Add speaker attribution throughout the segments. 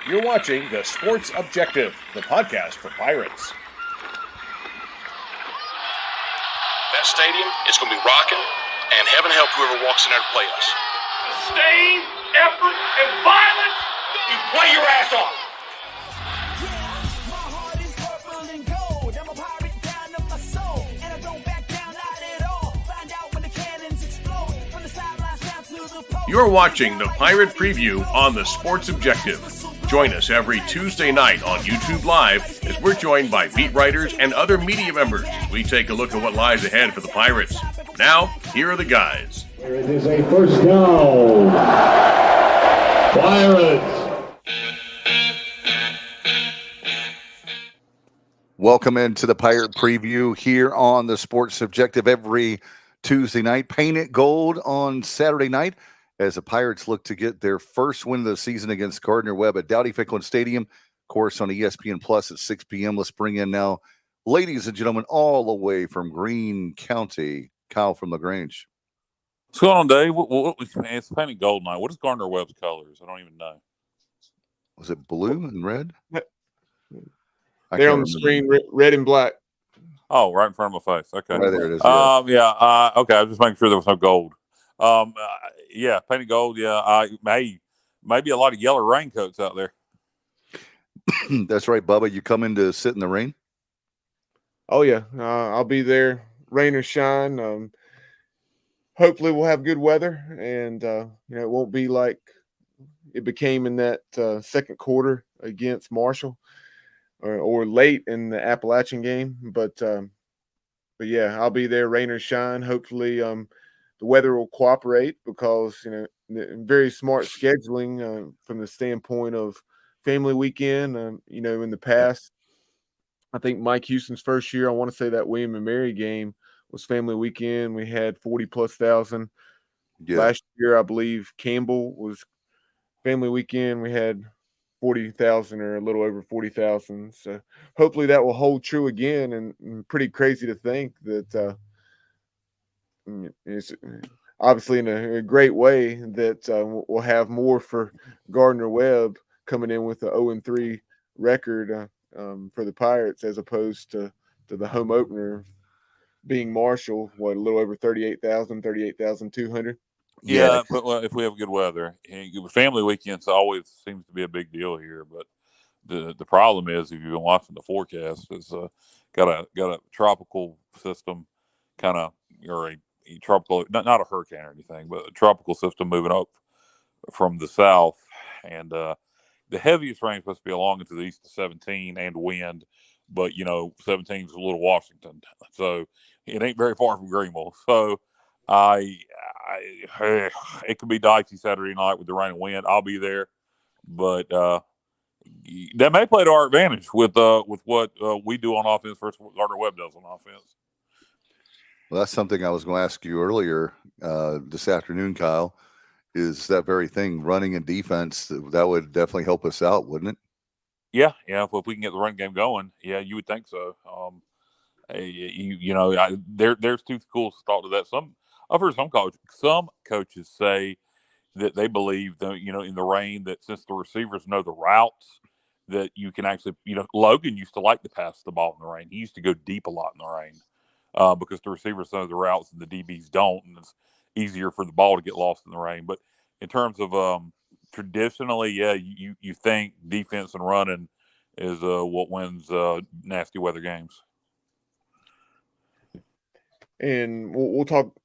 Speaker 1: You're watching The Sports Objective, the podcast for Pirates.
Speaker 2: That stadium is going to be rocking, and heaven help whoever walks in there to play us.
Speaker 3: Sustained effort and violence, you play your ass off.
Speaker 1: You're watching the Pirate Preview on The Sports Objective. Join us every Tuesday night on YouTube Live as we're joined by beat writers and other media members as we take a look at what lies ahead for the Pirates. Now, here are the guys.
Speaker 4: It is a first down. Pirates.
Speaker 5: Welcome into the Pirate Preview here on the Sports Objective every Tuesday night. Paint it gold on Saturday night as the Pirates look to get their first win of the season against Gardner Webb at Dowdy-Ficklen Stadium. Of course, on ESPN Plus at 6 p.m. Let's bring in now, ladies and gentlemen, all the way from Greene County, Kyle from LaGrange.
Speaker 6: What's going on, Dave? It's painted gold night. What is Gardner Webb's colors? I don't even know.
Speaker 5: Was it blue and red?
Speaker 7: They're on the screen, red and black.
Speaker 6: Oh, right in front of my face. Okay.
Speaker 5: Right there it is.
Speaker 6: Okay. I was just making sure there was no gold. Yeah, painted gold. Yeah, maybe a lot of yellow raincoats out there.
Speaker 5: That's right, Bubba. You come in to sit in the rain?
Speaker 7: Oh yeah, I'll be there, rain or shine. Hopefully, we'll have good weather, and it won't be like it became in that second quarter against Marshall, or late in the Appalachian game. But yeah, I'll be there, rain or shine. Hopefully, the weather will cooperate because, very smart scheduling from the standpoint of family weekend. In the past, I think Mike Houston's first year, I want to say that William and Mary game was family weekend. We had 40,000+. Yeah. Last year, I believe Campbell was family weekend. We had 40,000 or a little over 40,000. So hopefully that will hold true again. And pretty crazy to think that it's obviously in a great way that we'll have more for Gardner Webb coming in with a 0-3 record for the Pirates, as opposed to the home opener being Marshall, a little over 38,200.
Speaker 6: Yeah, but if we have good weather, family weekends always seems to be a big deal here. But the problem is, if you've been watching the forecast, it's got a tropical system, kind of, or a tropical, not a hurricane or anything, but a tropical system moving up from the south, and the heaviest rain is supposed to be along into the east of 17 and wind, but 17 is a little Washington, so it ain't very far from Greenville. So it could be dicey Saturday night with the rain and wind. I'll be there, but that may play to our advantage with what we do on offense versus what Gardner Webb does on offense.
Speaker 5: Well, that's something I was going to ask you earlier this afternoon, Kyle, is that very thing, running and defense. That would definitely help us out, wouldn't it? Yeah.
Speaker 6: If we can get the run game going, yeah, you would think so. There's two schools to talk to that. I've heard some coaches say that they believe that, in the rain, that since the receivers know the routes, that you can actually, Logan used to like to pass the ball in the rain. He used to go deep a lot in the rain. Because the receivers know the routes and the DBs don't, and it's easier for the ball to get lost in the rain. But in terms of traditionally, yeah, you think defense and running is what wins nasty weather games.
Speaker 7: And we'll talk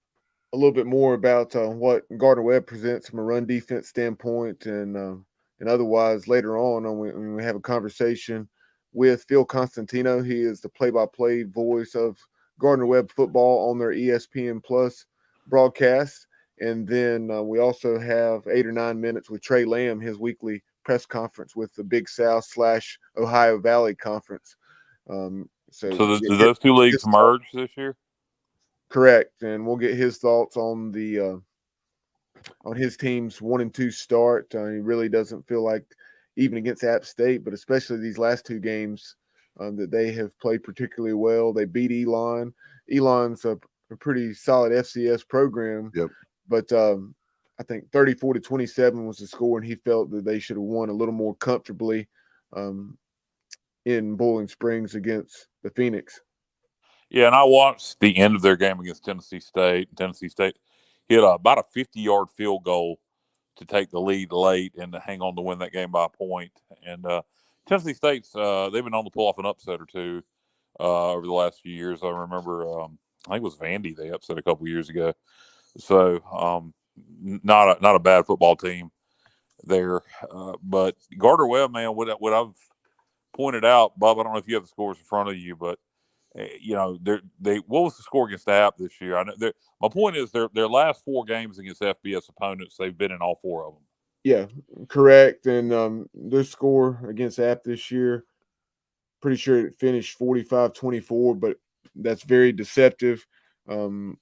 Speaker 7: a little bit more about what Gardner Webb presents from a run defense standpoint, and otherwise later on when we have a conversation with Phil Constantino. He is the play-by-play voice of Gardner Webb football on their ESPN Plus broadcast. And then we also have 8 or 9 minutes with Trey Lamb, his weekly press conference with the Big South / Ohio Valley Conference. So
Speaker 6: do those two leagues merge this year?
Speaker 7: Correct. And we'll get his thoughts on the on his team's 1-2 start. He really doesn't feel like, even against App State, but especially these last two games, that they have played particularly well. They beat Elon. Elon's a pretty solid FCS program.
Speaker 5: Yep.
Speaker 7: But I think 34-27 was the score, and he felt that they should have won a little more comfortably in Bowling Springs against the Phoenix.
Speaker 6: Yeah, and I watched the end of their game against Tennessee State. Tennessee State hit about a 50-yard field goal to take the lead late and to hang on to win that game by a point. And Tennessee State's they've been known to pull off an upset or two over the last few years. I remember I think it was Vandy they upset a couple years ago. So not a bad football team there. But Gardner Webb, man, what I've pointed out, Bob, I don't know if you have the scores in front of you, but what was the score against App this year? I know my point is their last 4 games against FBS opponents, they've been in all 4 of them.
Speaker 7: Yeah, correct. And their score against App this year, pretty sure it finished 45-24, but that's very deceptive.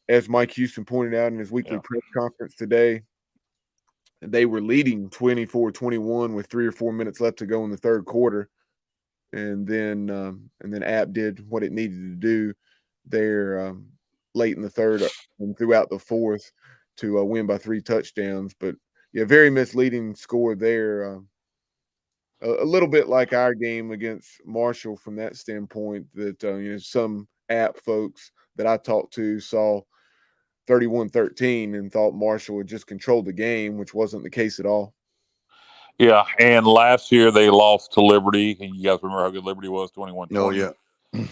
Speaker 7: As Mike Houston pointed out in his weekly press conference today, they were leading 24-21 with 3 or 4 minutes left to go in the third quarter. And then App did what it needed to do there late in the third and throughout the fourth to win by 3 touchdowns. But yeah, very misleading score there. A little bit like our game against Marshall from that standpoint. That some App folks that I talked to saw 31-13 and thought Marshall had just controlled the game, which wasn't the case at all.
Speaker 6: Yeah, and last year they lost to Liberty, and you guys remember how good Liberty was, 21-20.
Speaker 5: Oh, yeah.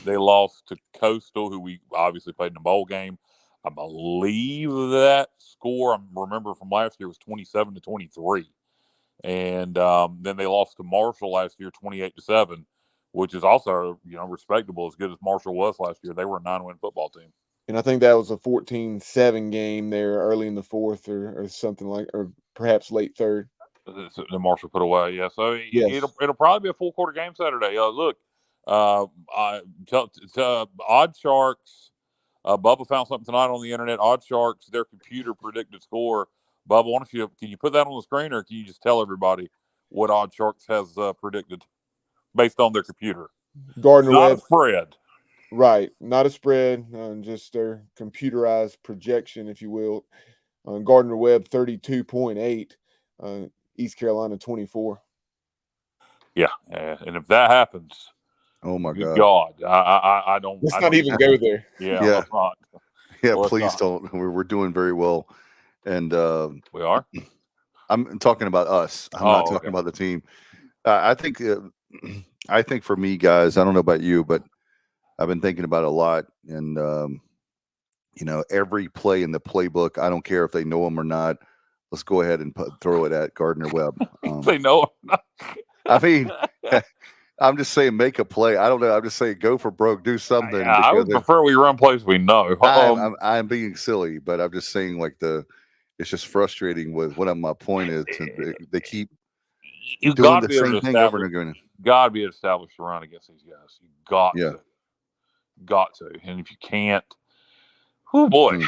Speaker 6: They lost to Coastal, who we obviously played in the bowl game. I believe that score, I remember from last year, was 27-23. And then they lost to Marshall last year, 28-7, which is also, respectable, as good as Marshall was last year. They were a 9-win football team.
Speaker 7: And I think that was a 14-7 game there early in the fourth or something or perhaps late third.
Speaker 6: The Marshall put away, yeah. So
Speaker 7: yes.
Speaker 6: it'll probably be a full quarter game Saturday. Look, Odd Sharks. Bubba found something tonight on the internet. Odd Sharks, their computer predicted score. Bubba, can you put that on the screen, or can you just tell everybody what Odd Sharks has predicted based on their computer?
Speaker 7: Gardner
Speaker 6: Not
Speaker 7: Webb.
Speaker 6: a spread.
Speaker 7: Right, not a spread, just their computerized projection, if you will. Gardner Webb 32.8. East Carolina 24.
Speaker 6: Yeah, and if that happens,
Speaker 5: oh my
Speaker 6: God, I don't.
Speaker 7: Let's not even go there.
Speaker 6: Yeah, let's not.
Speaker 5: Yeah, please don't. We're doing very well, and
Speaker 6: we are.
Speaker 5: I'm talking about us. I'm not talking about the team. I think for me, guys, I don't know about you, but I've been thinking about it a lot, and every play in the playbook. I don't care if they know them or not. Let's go ahead and throw it at Gardner Webb.
Speaker 6: They know him.
Speaker 5: I mean, I'm just saying, make a play. I don't know. I'm just saying, go for broke, do something.
Speaker 6: Yeah, I would prefer we run plays we know.
Speaker 5: I'm being silly, but I'm just saying, it's just frustrating with what my point is. They keep doing the same thing over and again.
Speaker 6: Got to be established to run against these guys. You got to. And if you can't, oh boy.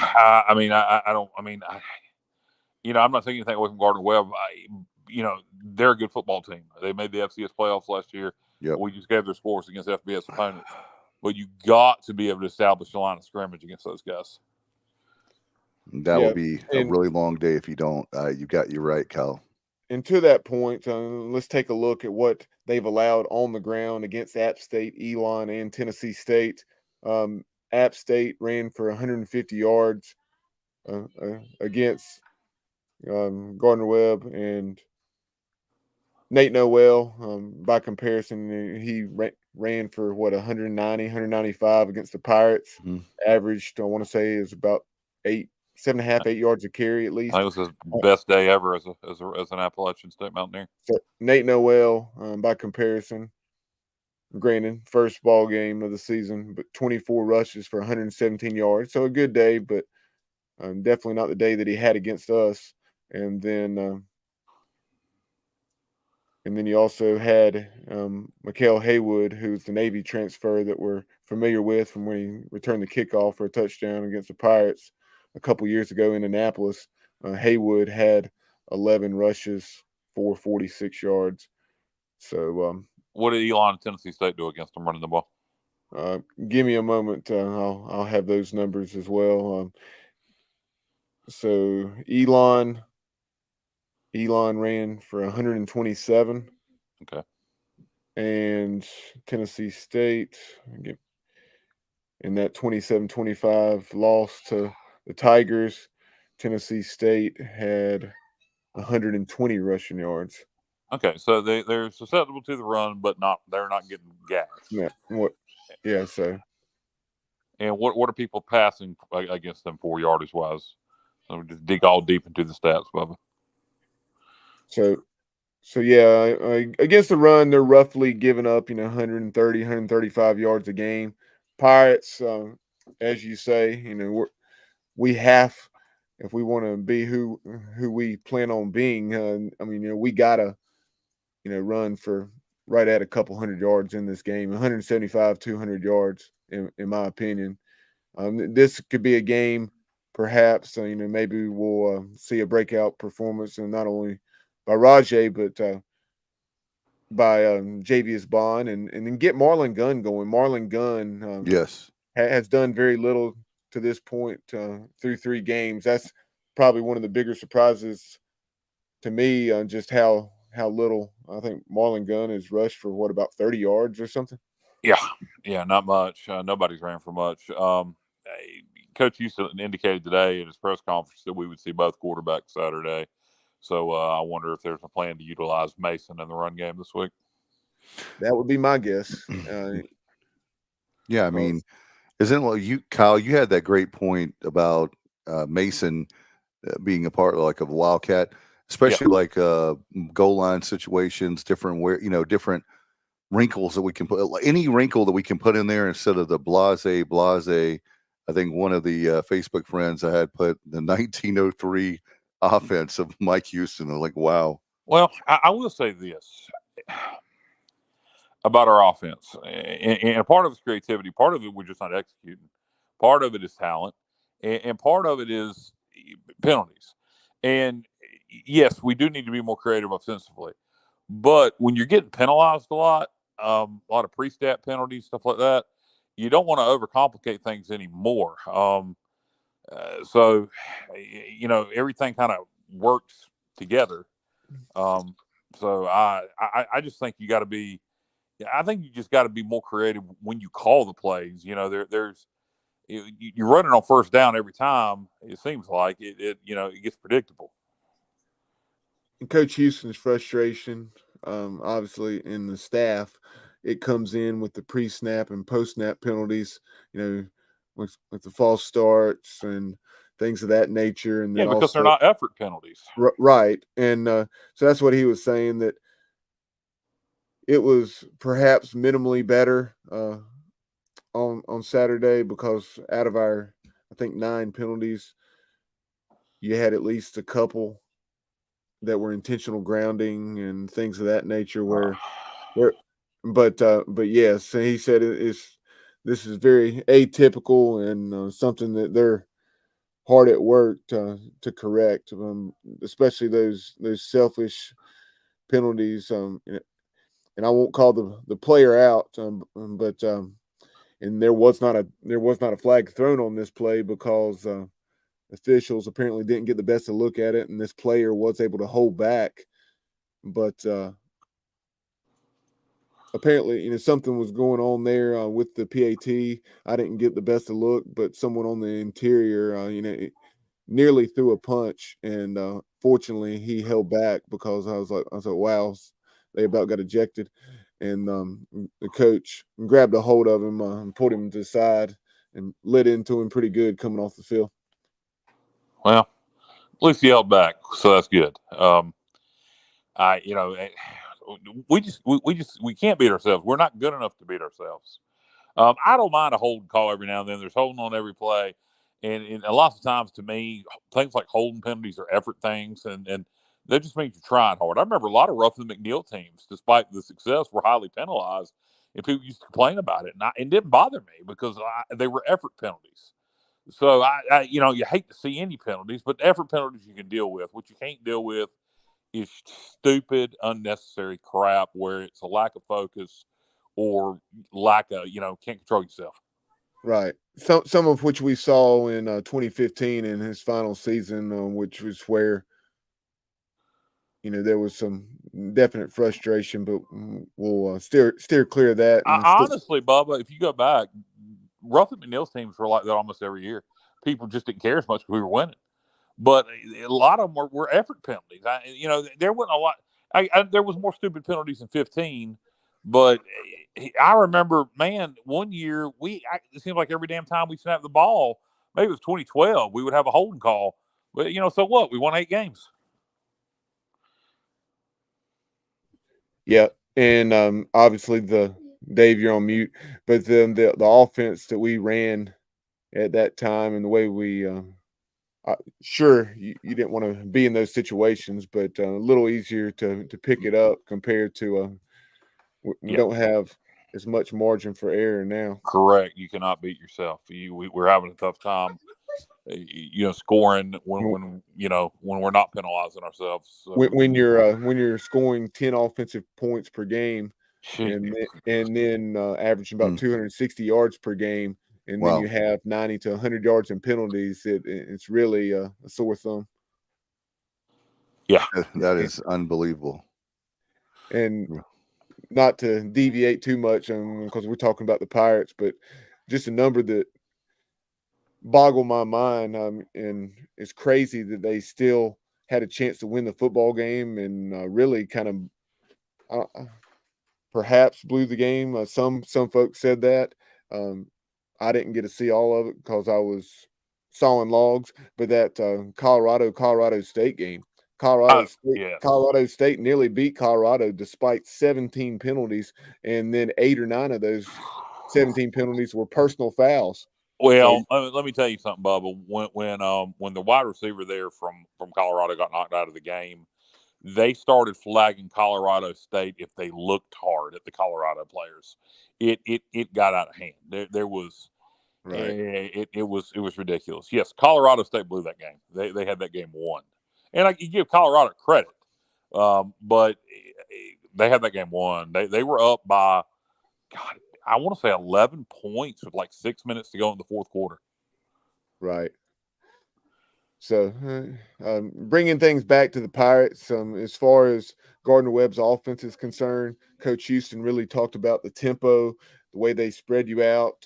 Speaker 6: I'm not taking anything away from Gardner Webb. They're a good football team. They made the FCS playoffs last year.
Speaker 5: Yep.
Speaker 6: We just gave their scores against FBS opponents. But you got to be able to establish a line of scrimmage against those guys.
Speaker 5: That will be a really long day if you don't. You're right, Kyle.
Speaker 7: And to that point, let's take a look at what they've allowed on the ground against App State, Elon, and Tennessee State. App State ran for 150 yards against Gardner Webb, and Nate Noel, by comparison, he ran for 190, 195 against the Pirates.
Speaker 5: Mm-hmm.
Speaker 7: Averaged, I want to say, is about 7.5, 8 yards a carry at least.
Speaker 6: I think it was his best day ever as an Appalachian State Mountaineer.
Speaker 7: So Nate Noel, by comparison, granted, first ball game of the season, but 24 rushes for 117 yards. So a good day, but definitely not the day that he had against us. And then you also had Mikael Haywood, who's the Navy transfer that we're familiar with from when he returned the kickoff for a touchdown against the Pirates a couple years ago in Annapolis. Haywood had 11 rushes for 46 yards. So
Speaker 6: what did Elon and Tennessee State do against them running the ball?
Speaker 7: Give me a moment. I'll have those numbers as well. So Elon Elon ran for 127.
Speaker 6: Okay.
Speaker 7: And Tennessee State, in that 27-25 loss to the Tigers, Tennessee State had 120 rushing yards.
Speaker 6: Okay, so they're susceptible to the run, but they're not getting gashed.
Speaker 7: Yeah, so.
Speaker 6: And what are people passing against them 4 yardage wise? So we just dig all deep into the stats, Bubba.
Speaker 7: So yeah, against the run, they're roughly giving up, 130, 135 yards a game. Pirates, as you say, we have, if we want to be who we plan on being, we gotta, run for right at a couple hundred yards in this game, 175, 200 yards, in my opinion. This could be a game, perhaps, maybe we'll see a breakout performance, and not only by Rajay, but by Javius Bond, and then get Marlon Gunn going. Marlon Gunn,
Speaker 5: Yes,
Speaker 7: has done very little to this point through 3 games. That's probably one of the bigger surprises to me, on just how little. I think Marlon Gunn has rushed for about 30 yards or something.
Speaker 6: Yeah, not much. Nobody's ran for much. Coach Houston indicated today in his press conference that we would see both quarterbacks Saturday. So I wonder if there's a plan to utilize Mason in the run game this week.
Speaker 7: That would be my guess.
Speaker 5: Yeah, I mean, isn't it Kyle? You had that great point about Mason being a part of a Wildcat, especially goal line situations, different wrinkles that we can put, any wrinkle that we can put in there instead of the blase. I think one of the Facebook friends I had put the 1903 offense of Mike Houston. They're like, wow.
Speaker 6: Well, I will say this about our offense, and part of it's creativity, part of it we're just not executing, part of it is talent, and part of it is penalties. And yes, we do need to be more creative offensively, but when you're getting penalized a lot of pre-stat penalties, stuff like that, you don't want to overcomplicate things anymore. So everything kind of works together. So I just think you got to be. I think you just got to be more creative when you call the plays. There's you're running on first down every time. It seems like it gets predictable.
Speaker 7: Coach Houston's frustration, obviously, in the staff, it comes in with the pre-snap and post-snap penalties, with the false starts and things of that nature. And then
Speaker 6: because
Speaker 7: also,
Speaker 6: they're not effort penalties.
Speaker 7: Right. And so that's what he was saying, that it was perhaps minimally better on Saturday, because out of our, I think, 9 penalties, you had at least a couple that were intentional grounding and things of that nature, but yes, he said this is very atypical, and something that they're hard at work to correct, especially those selfish penalties, and I won't call the player out, but and there was not a flag thrown on this play, because officials apparently didn't get the best of look at it, and this player was able to hold back, but apparently, something was going on there with the PAT. I didn't get the best of look, but someone on the interior, nearly threw a punch, and fortunately, he held back, because I was like, wow, they about got ejected, and the coach grabbed a hold of him and pulled him to the side and lit into him pretty good coming off the field.
Speaker 6: Well, at least he held back, so that's good. We can't beat ourselves. We're not good enough to beat ourselves. I don't mind a holding call every now and then. There's holding on every play, and a lot of times, to me, things like holding penalties are effort things, and that just means you're trying hard. I remember a lot of Ruffin McNeil teams, despite the success, were highly penalized, and people used to complain about it, and it didn't bother me, because they were effort penalties. So you hate to see any penalties, but effort penalties you can deal with. What you can't deal with is stupid, unnecessary crap where it's a lack of focus or lack of, can't control yourself.
Speaker 7: Right. Some of which we saw in 2015 in his final season, which was where there was some definite frustration, but we'll steer clear of that. And
Speaker 6: Honestly, Bubba, if you go back, Ruffin McNeil's teams were like that almost every year. People just didn't care as much because we were winning. But a lot of them were effort penalties. There wasn't a lot. There was more stupid penalties in 15, but I remember, man, one year it seemed like every damn time we snapped the ball, maybe it was 2012, we would have a holding call. But so what? We won 8 games.
Speaker 7: Yeah, and obviously Dave, you're on mute, but then the offense that we ran at that time and the way we sure you didn't want to be in those situations, but a little easier to pick it up compared to we don't have as much margin for error now.
Speaker 6: Correct. You cannot beat yourself. We're having a tough time, scoring when we're not penalizing ourselves. So.
Speaker 7: When you're scoring 10 offensive points per game, and then averaging about 260 yards per game, and then you have 90 to 100 yards in penalties, it's really a sore thumb.
Speaker 6: Yeah,
Speaker 5: that is unbelievable.
Speaker 7: And not to deviate too much, because we're talking about the Pirates, but just a number that boggled my mind, and it's crazy that they still had a chance to win the football game, and really kind of perhaps blew the game. Some folks said that. I didn't get to see all of it because I was sawing logs, but that Colorado State game. Colorado State nearly beat Colorado despite 17 penalties, and then 8 or 9 of those 17 penalties were personal fouls.
Speaker 6: Well, let me tell you something, Bubba. When the wide receiver there from Colorado got knocked out of the game, they started flagging Colorado State if they looked hard at the Colorado players. It got out of hand. There was it was ridiculous. Yes, Colorado State blew that game. They had that game won. And you give Colorado credit, but they had that game won. They were up by, God, I want to say 11 points with like 6 minutes to go in the fourth quarter.
Speaker 7: Right. So bringing things back to the Pirates, as far as Gardner Webb's offense is concerned, Coach Houston really talked about the tempo, the way they spread you out.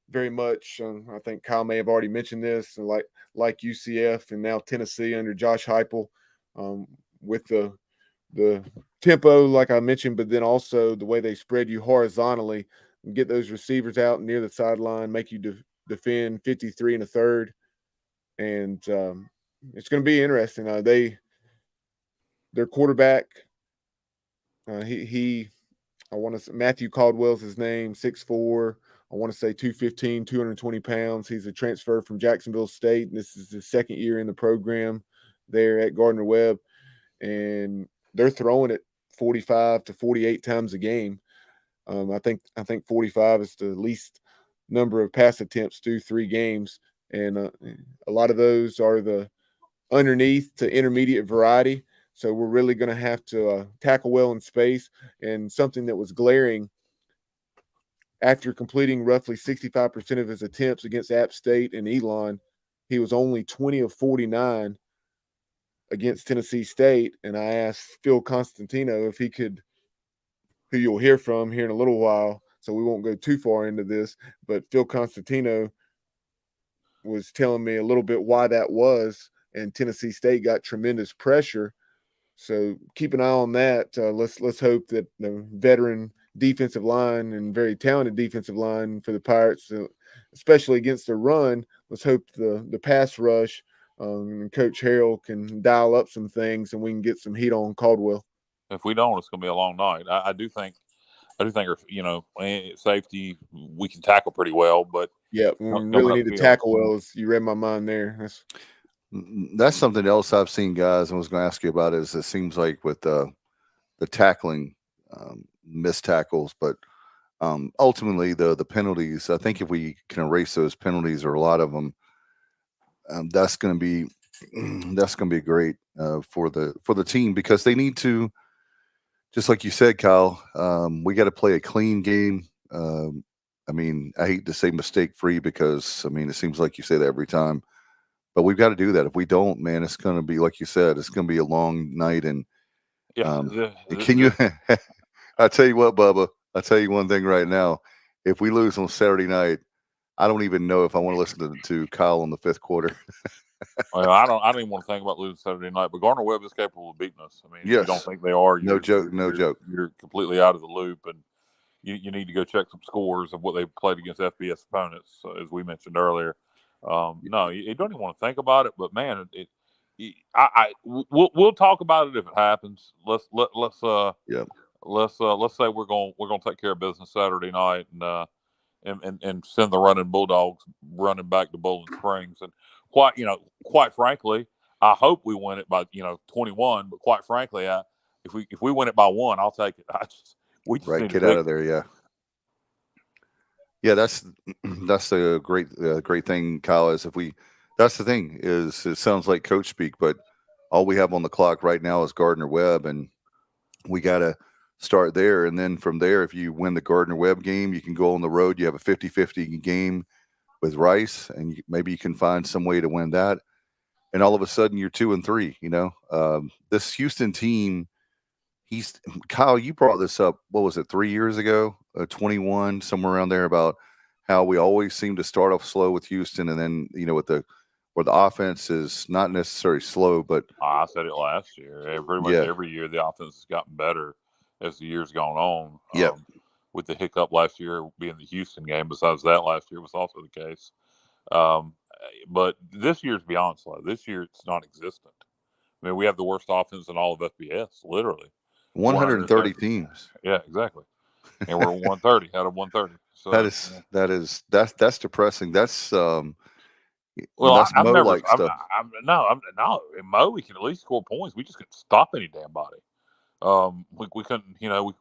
Speaker 7: Very much, I think Kyle may have already mentioned this, like UCF and now Tennessee under Josh Heupel, with the tempo, like I mentioned, but then also the way they spread you horizontally and get those receivers out near the sideline, make you defend 53 and a third. And it's going to be interesting. Their quarterback, I want to say Matthew Caldwell's his name, 6'4". I want to say 215, 220 pounds. He's a transfer from Jacksonville State, and this is his second year in the program there at Gardner Webb. And they're throwing it 45 to 48 times a game. I think 45 is the least number of pass attempts through 3 games. And a lot of those are the underneath to intermediate variety. So we're really going to have to tackle well in space. And something that was glaring, after completing roughly 65% of his attempts against App State and Elon, he was only 20 of 49 against Tennessee State. And I asked Phil Constantino if he could, who you'll hear from here in a little while, so we won't go too far into this, but Phil Constantino was telling me a little bit why that was, and Tennessee State got tremendous pressure. So keep an eye on that. Let's hope that the veteran defensive line and very talented defensive line for the Pirates, especially against the run, let's hope the pass rush and Coach Harrell can dial up some things and we can get some heat on Caldwell.
Speaker 6: If we don't, it's going to be a long night. I do think, safety, we can tackle pretty well, but
Speaker 7: yeah, we really need to tackle well. You read my mind there.
Speaker 5: That's something else I've seen, guys, and was going to ask you about is it seems like with the tackling, missed tackles, but ultimately the penalties, I think if we can erase those penalties or a lot of them, that's going to be great for the team, because they need to, just like you said, Kyle, we got to play a clean game. I hate to say mistake free, because it seems like you say that every time, But we've got to do that. If we don't, man, it's going to be, like you said, it's going to be a long night. And can you? I tell you what, Bubba. I'll tell you one thing right now. If we lose on Saturday night, I don't even know if I want to listen to Kyle in the fifth quarter.
Speaker 6: Well, I don't even want to think about losing Saturday night. But Gardner Webb is capable of beating us. I mean,
Speaker 5: yes.
Speaker 6: If you don't think they are,
Speaker 5: no joke.
Speaker 6: You're completely out of the loop, and you need to go check some scores of what they played against FBS opponents, as we mentioned earlier. No, you don't even want to think about it. But man, we'll talk about it if it happens. Let's say we're gonna take care of business Saturday night and send the Runnin Bulldogs running back to Bowling Springs. And quite frankly, I hope we win it by 21. But quite frankly, if we win it by 1, I'll take it. We just need to
Speaker 5: get out of there. Yeah, that's the great thing, Kyle. Is that's the thing is it sounds like coach speak, but all we have on the clock right now is Gardner Webb, and we got to start there. And then from there, if you win the Gardner Webb game, you can go on the road. You have a 50-50 game with Rice, and maybe you can find some way to win that. And all of a sudden, you're 2-3. This Houston team. Kyle, you brought this up, what was it, 3 years ago, 21, somewhere around there, about how we always seem to start off slow with Houston, and then, where the offense is not necessarily slow, but
Speaker 6: I said it last year. Pretty much every year the offense has gotten better as the year's gone on. With the hiccup last year being the Houston game. Besides that, last year was also the case. But this year's beyond slow. This year it's non-existent. I mean, we have the worst offense in all of FBS, literally.
Speaker 5: 130 teams.
Speaker 6: Yeah, exactly. And we're 130 out of 130. So
Speaker 5: that's depressing. That's
Speaker 6: well,
Speaker 5: that's
Speaker 6: I've never.
Speaker 5: like stuff.
Speaker 6: No. In Mo, we can at least score points. We just couldn't stop any damn body. We couldn't. We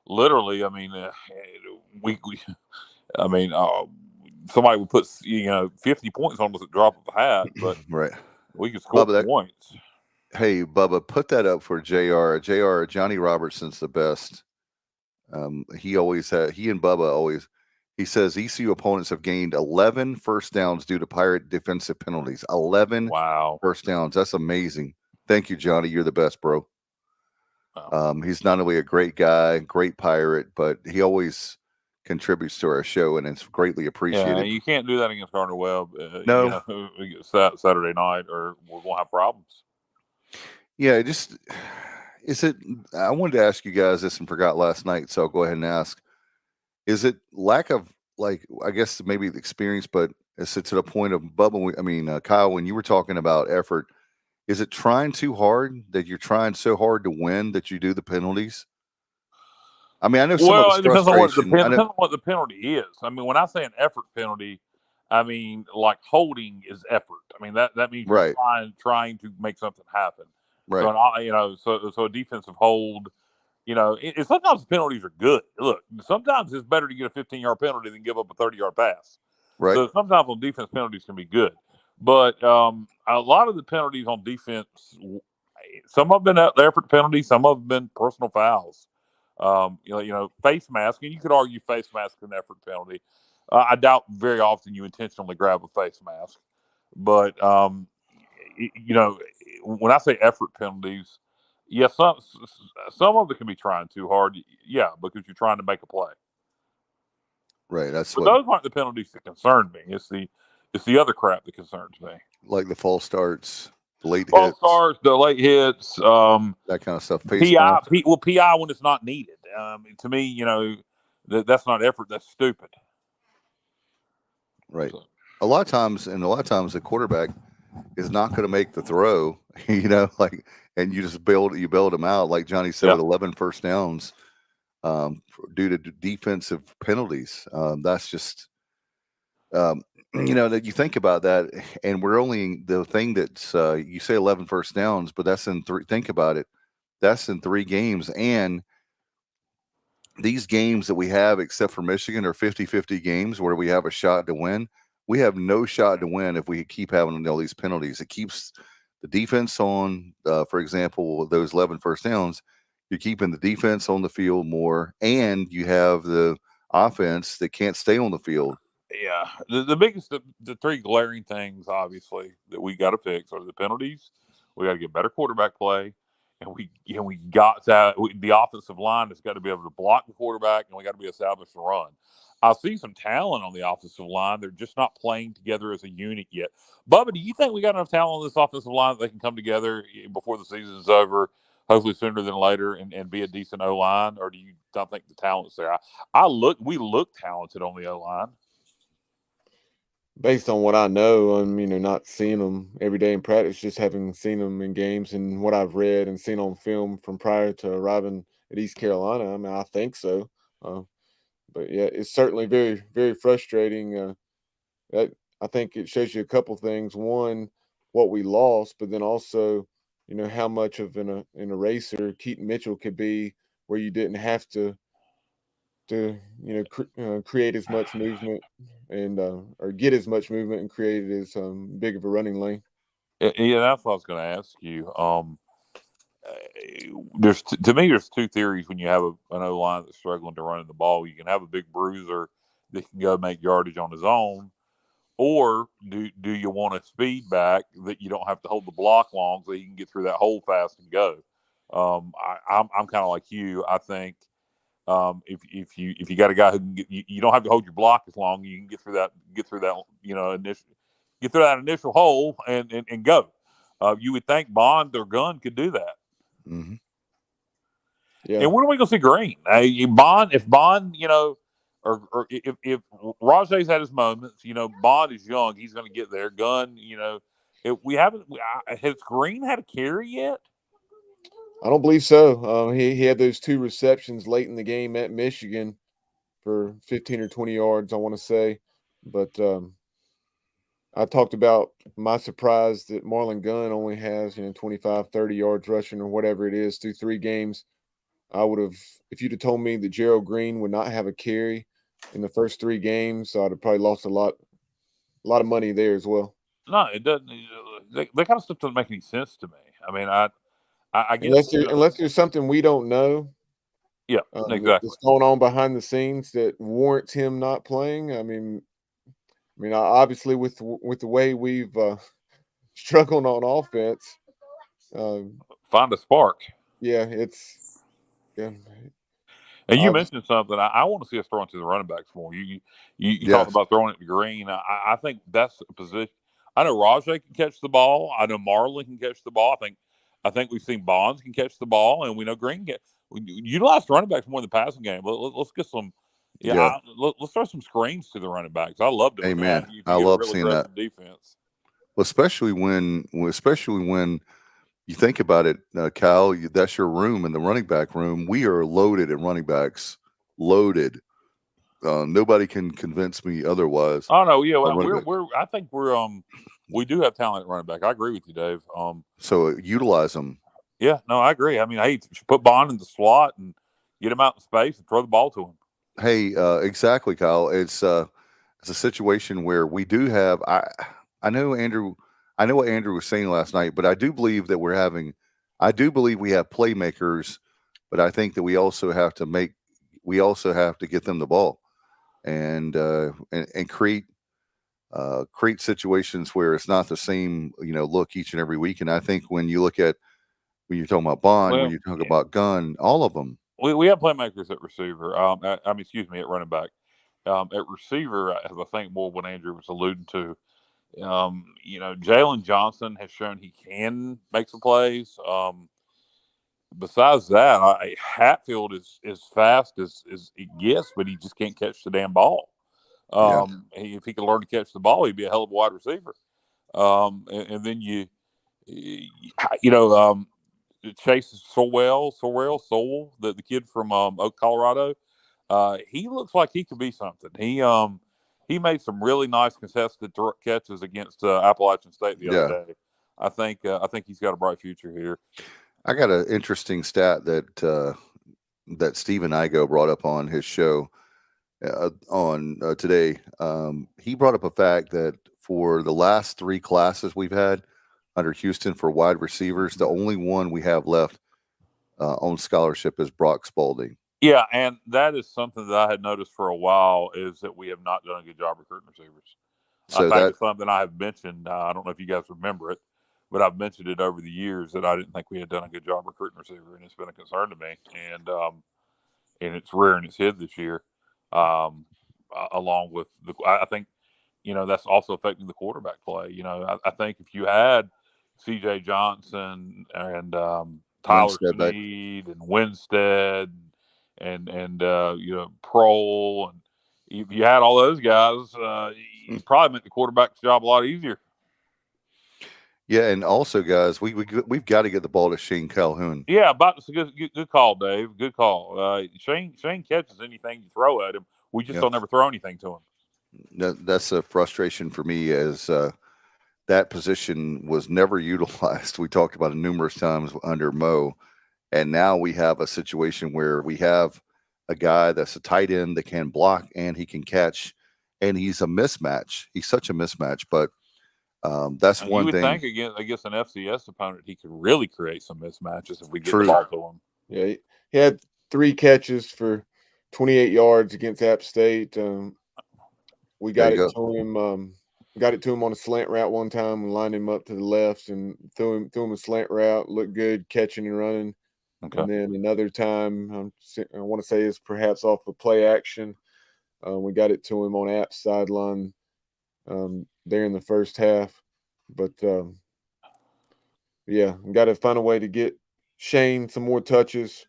Speaker 6: literally. I mean, somebody would put 50 points on us at drop of a hat, but
Speaker 5: right.
Speaker 6: We could score points.
Speaker 5: Hey, Bubba, put that up for JR. Johnny Robertson's the best. He and Bubba always, he says ECU opponents have gained 11 first downs due to Pirate defensive penalties. 11 first downs. That's amazing. Thank you, Johnny. You're the best, bro. Wow. He's not only a great guy, great Pirate, but he always contributes to our show, and it's greatly appreciated.
Speaker 6: Yeah, you can't do that against Gardner Webb.
Speaker 5: No.
Speaker 6: Saturday night, or we're going to have problems.
Speaker 5: Yeah, I wanted to ask you guys this and forgot last night, so I'll go ahead and ask. Is it lack of, I guess maybe the experience, but is it to the point of Bubba, Kyle, when you were talking about effort, is it trying too hard, that you're trying so hard to win that you do the penalties? I mean, I know
Speaker 6: it depends on what the penalty is. I mean, when I say an effort penalty, I mean, like holding is effort. I mean, that means you're trying to make something happen.
Speaker 5: Right.
Speaker 6: So a defensive hold, sometimes the penalties are good. Look, sometimes it's better to get a 15-yard penalty than give up a 30-yard pass.
Speaker 5: Right.
Speaker 6: So sometimes on defense, penalties can be good. But a lot of the penalties on defense, some have been effort penalties, some have been personal fouls. Face mask, and you could argue face mask is an effort penalty. I doubt very often you intentionally grab a face mask. But, when I say effort penalties, yes, some of it can be trying too hard. Yeah, because you're trying to make a play.
Speaker 5: Right.
Speaker 6: Those aren't the penalties that concern me. It's the other crap that concerns me.
Speaker 5: Like the false starts, the late hits, that kind of stuff.
Speaker 6: PI when it's not needed. To me, that's not effort. That's stupid.
Speaker 5: Right. So. A lot of times the quarterback is not going to make the throw, and you just bailed them out, like Johnny said, with 11 first downs due to defensive penalties. That's just, that you think about that, and we're only the thing that's you say 11 first downs, but that's in three. Think about it. That's in 3 games, and these games that we have, except for Michigan, are 50-50 games where we have a shot to win. We have no shot to win if we keep having all these penalties. It keeps the defense on, for example, those 11 first downs, you're keeping the defense on the field more, and you have the offense that can't stay on the field.
Speaker 6: Yeah, the biggest, the three glaring things, obviously, that we got to fix are the penalties. We got to get better quarterback play, and we got that. The offensive line has got to be able to block the quarterback, and we got to be established to run. I see some talent on the offensive line. They're just not playing together as a unit yet. Bubba, do you think we got enough talent on this offensive line that they can come together before the season's over, hopefully sooner than later, and be a decent O line, or do you not think the talent's there? We look talented on the O line.
Speaker 7: Based on what I know, not seeing them every day in practice, just having seen them in games and what I've read and seen on film from prior to arriving at East Carolina, I think so. But yeah, it's certainly very, very frustrating. That I think it shows you a couple things. One, what we lost, but then also, how much of an eraser Keaton Mitchell could be, where you didn't have to create as much movement and or get as much movement and create as big of a running lane.
Speaker 6: Yeah, that's what I was going to ask you. There's two theories when you have an O line that's struggling to run the ball. You can have a big bruiser that can go make yardage on his own, or do you want a speed back that you don't have to hold the block long so you can get through that hole fast and go? I'm kind of like you. I think if you got a guy who can you don't have to hold your block as long. You can get through that initial hole and go. You would think Bond or Gunn could do that.
Speaker 5: Mm-hmm.
Speaker 7: Yeah.
Speaker 6: And when are we going to see Green? If Bond, or if Rajay's had his moments, Bond is young. He's going to get there. Gunn, has Green had a carry yet?
Speaker 7: I don't believe so. He had those 2 receptions late in the game at Michigan for 15 or 20 yards, I want to say. But I talked about my surprise that Marlon Gunn only has, 25, 30 yards rushing or whatever it is through 3 games. I would have, if you'd have told me that Gerald Green would not have a carry in the first 3 games, I'd have probably lost a lot of money there as well.
Speaker 6: No, it doesn't. That kind of stuff doesn't make any sense to me. I mean, I guess
Speaker 7: unless there's something we don't know.
Speaker 6: Yeah, exactly.
Speaker 7: That's going on behind the scenes that warrants him not playing. I mean, obviously with the way we've struggled on offense,
Speaker 6: find a spark.
Speaker 7: Yeah.
Speaker 6: And you mentioned something. I want to see us throwing to the running backs more. You talked about throwing it to Green. I think that's a position. I know Rajay can catch the ball. I know Marlon can catch the ball. I think we've seen Bonds can catch the ball, and we know Green can. We utilize running backs more in the passing game. Let's get some. Let's throw some screens to the running backs. I love doing that.
Speaker 5: I love seeing that
Speaker 6: defense.
Speaker 5: Well, especially when you think about it, Kyle, that's your room in the running back room. We are loaded at running backs, loaded. Nobody can convince me otherwise.
Speaker 6: Oh no, yeah, I think we do have talent at running back. I agree with you, Dave.
Speaker 5: So utilize them.
Speaker 6: Yeah, no, I agree. I mean, hey, put Bond in the slot and get him out in space and throw the ball to him.
Speaker 5: Hey, exactly, Kyle. It's a situation where we do have. I know what Andrew was saying last night, but I do believe that we have playmakers, but I think that we also have to get them the ball and create situations where it's not the same, look each and every week. And I think when you're talking about Bond, when you talk about Gunn, all of them.
Speaker 6: We have playmakers at receiver. At running back. At receiver, as I think more what Andrew was alluding to. Jalen Johnson has shown he can make some plays. Besides that, Hatfield is as fast as it gets, but he just can't catch the damn ball. If he could learn to catch the ball, he'd be a hell of a wide receiver. And then Chase Sowell, the kid from Colorado. He looks like he could be something. He made some really nice contested catches against Appalachian State the other day. I think he's got a bright future here.
Speaker 5: I got an interesting stat that Stephen Igo brought up on his show on today. He brought up a fact that for the last 3 classes we've had under Houston for wide receivers, the only one we have left on scholarship is Brock Spalding.
Speaker 6: Yeah, and that is something that I had noticed for a while is that we have not done a good job recruiting receivers. In
Speaker 5: So
Speaker 6: fact,
Speaker 5: that
Speaker 6: it's something I have mentioned. I don't know if you guys remember it, but I've mentioned it over the years that I didn't think we had done a good job recruiting receiver, and it's been a concern to me. And it's rearing its head this year, along with I think that's also affecting the quarterback play. I think if you had C.J. Johnson and Tyler
Speaker 5: Winstead back.
Speaker 6: Snead and Winstead and Prohl, and if you had all those guys, you probably make the quarterback's job a lot easier.
Speaker 5: Yeah, and also, guys, we've got to get the ball to Shane Calhoun.
Speaker 6: Yeah, it's a good call, Dave. Good call. Shane catches anything you throw at him. We just don't ever throw anything to him.
Speaker 5: That's a frustration for me, as that position was never utilized. We talked about it numerous times under Mo, and now we have a situation where we have a guy that's a tight end that can block and he can catch, and he's a mismatch. He's such a mismatch, but that's
Speaker 6: and
Speaker 5: one
Speaker 6: you would
Speaker 5: thing.
Speaker 6: think against an FCS opponent, he could really create some mismatches if we get
Speaker 5: True.
Speaker 6: the ball to him.
Speaker 7: Yeah, he had 3 catches for 28 yards against App State. We got it to him. Got it to him on a slant route one time and lined him up to the left and threw him a slant route. Looked good catching and running.
Speaker 6: Okay.
Speaker 7: And then another time, I want to say is perhaps off the play action. We got it to him on App's sideline there in the first half. But yeah, we got to find a way to get Shane some more touches.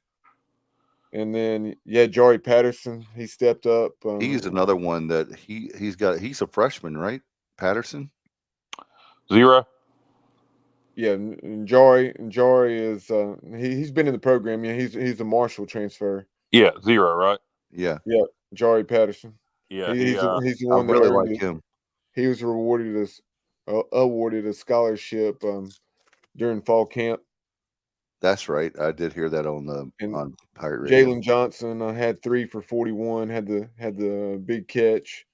Speaker 7: And then Jari Patterson, he stepped up.
Speaker 5: He's another one that he's a freshman, right? Patterson?
Speaker 6: 0.
Speaker 7: Yeah, and Jari is he's been in the program. Yeah, he's a Marshall transfer.
Speaker 6: Yeah, 0, right?
Speaker 5: Yeah.
Speaker 7: Yeah, Jari Patterson.
Speaker 6: Yeah,
Speaker 7: he's the one
Speaker 5: I really
Speaker 7: that
Speaker 5: like him.
Speaker 7: He was awarded a scholarship during fall camp.
Speaker 5: That's right. I did hear that on Pirate Radio.
Speaker 7: Jalen Johnson had 3 for 41. Had the big catch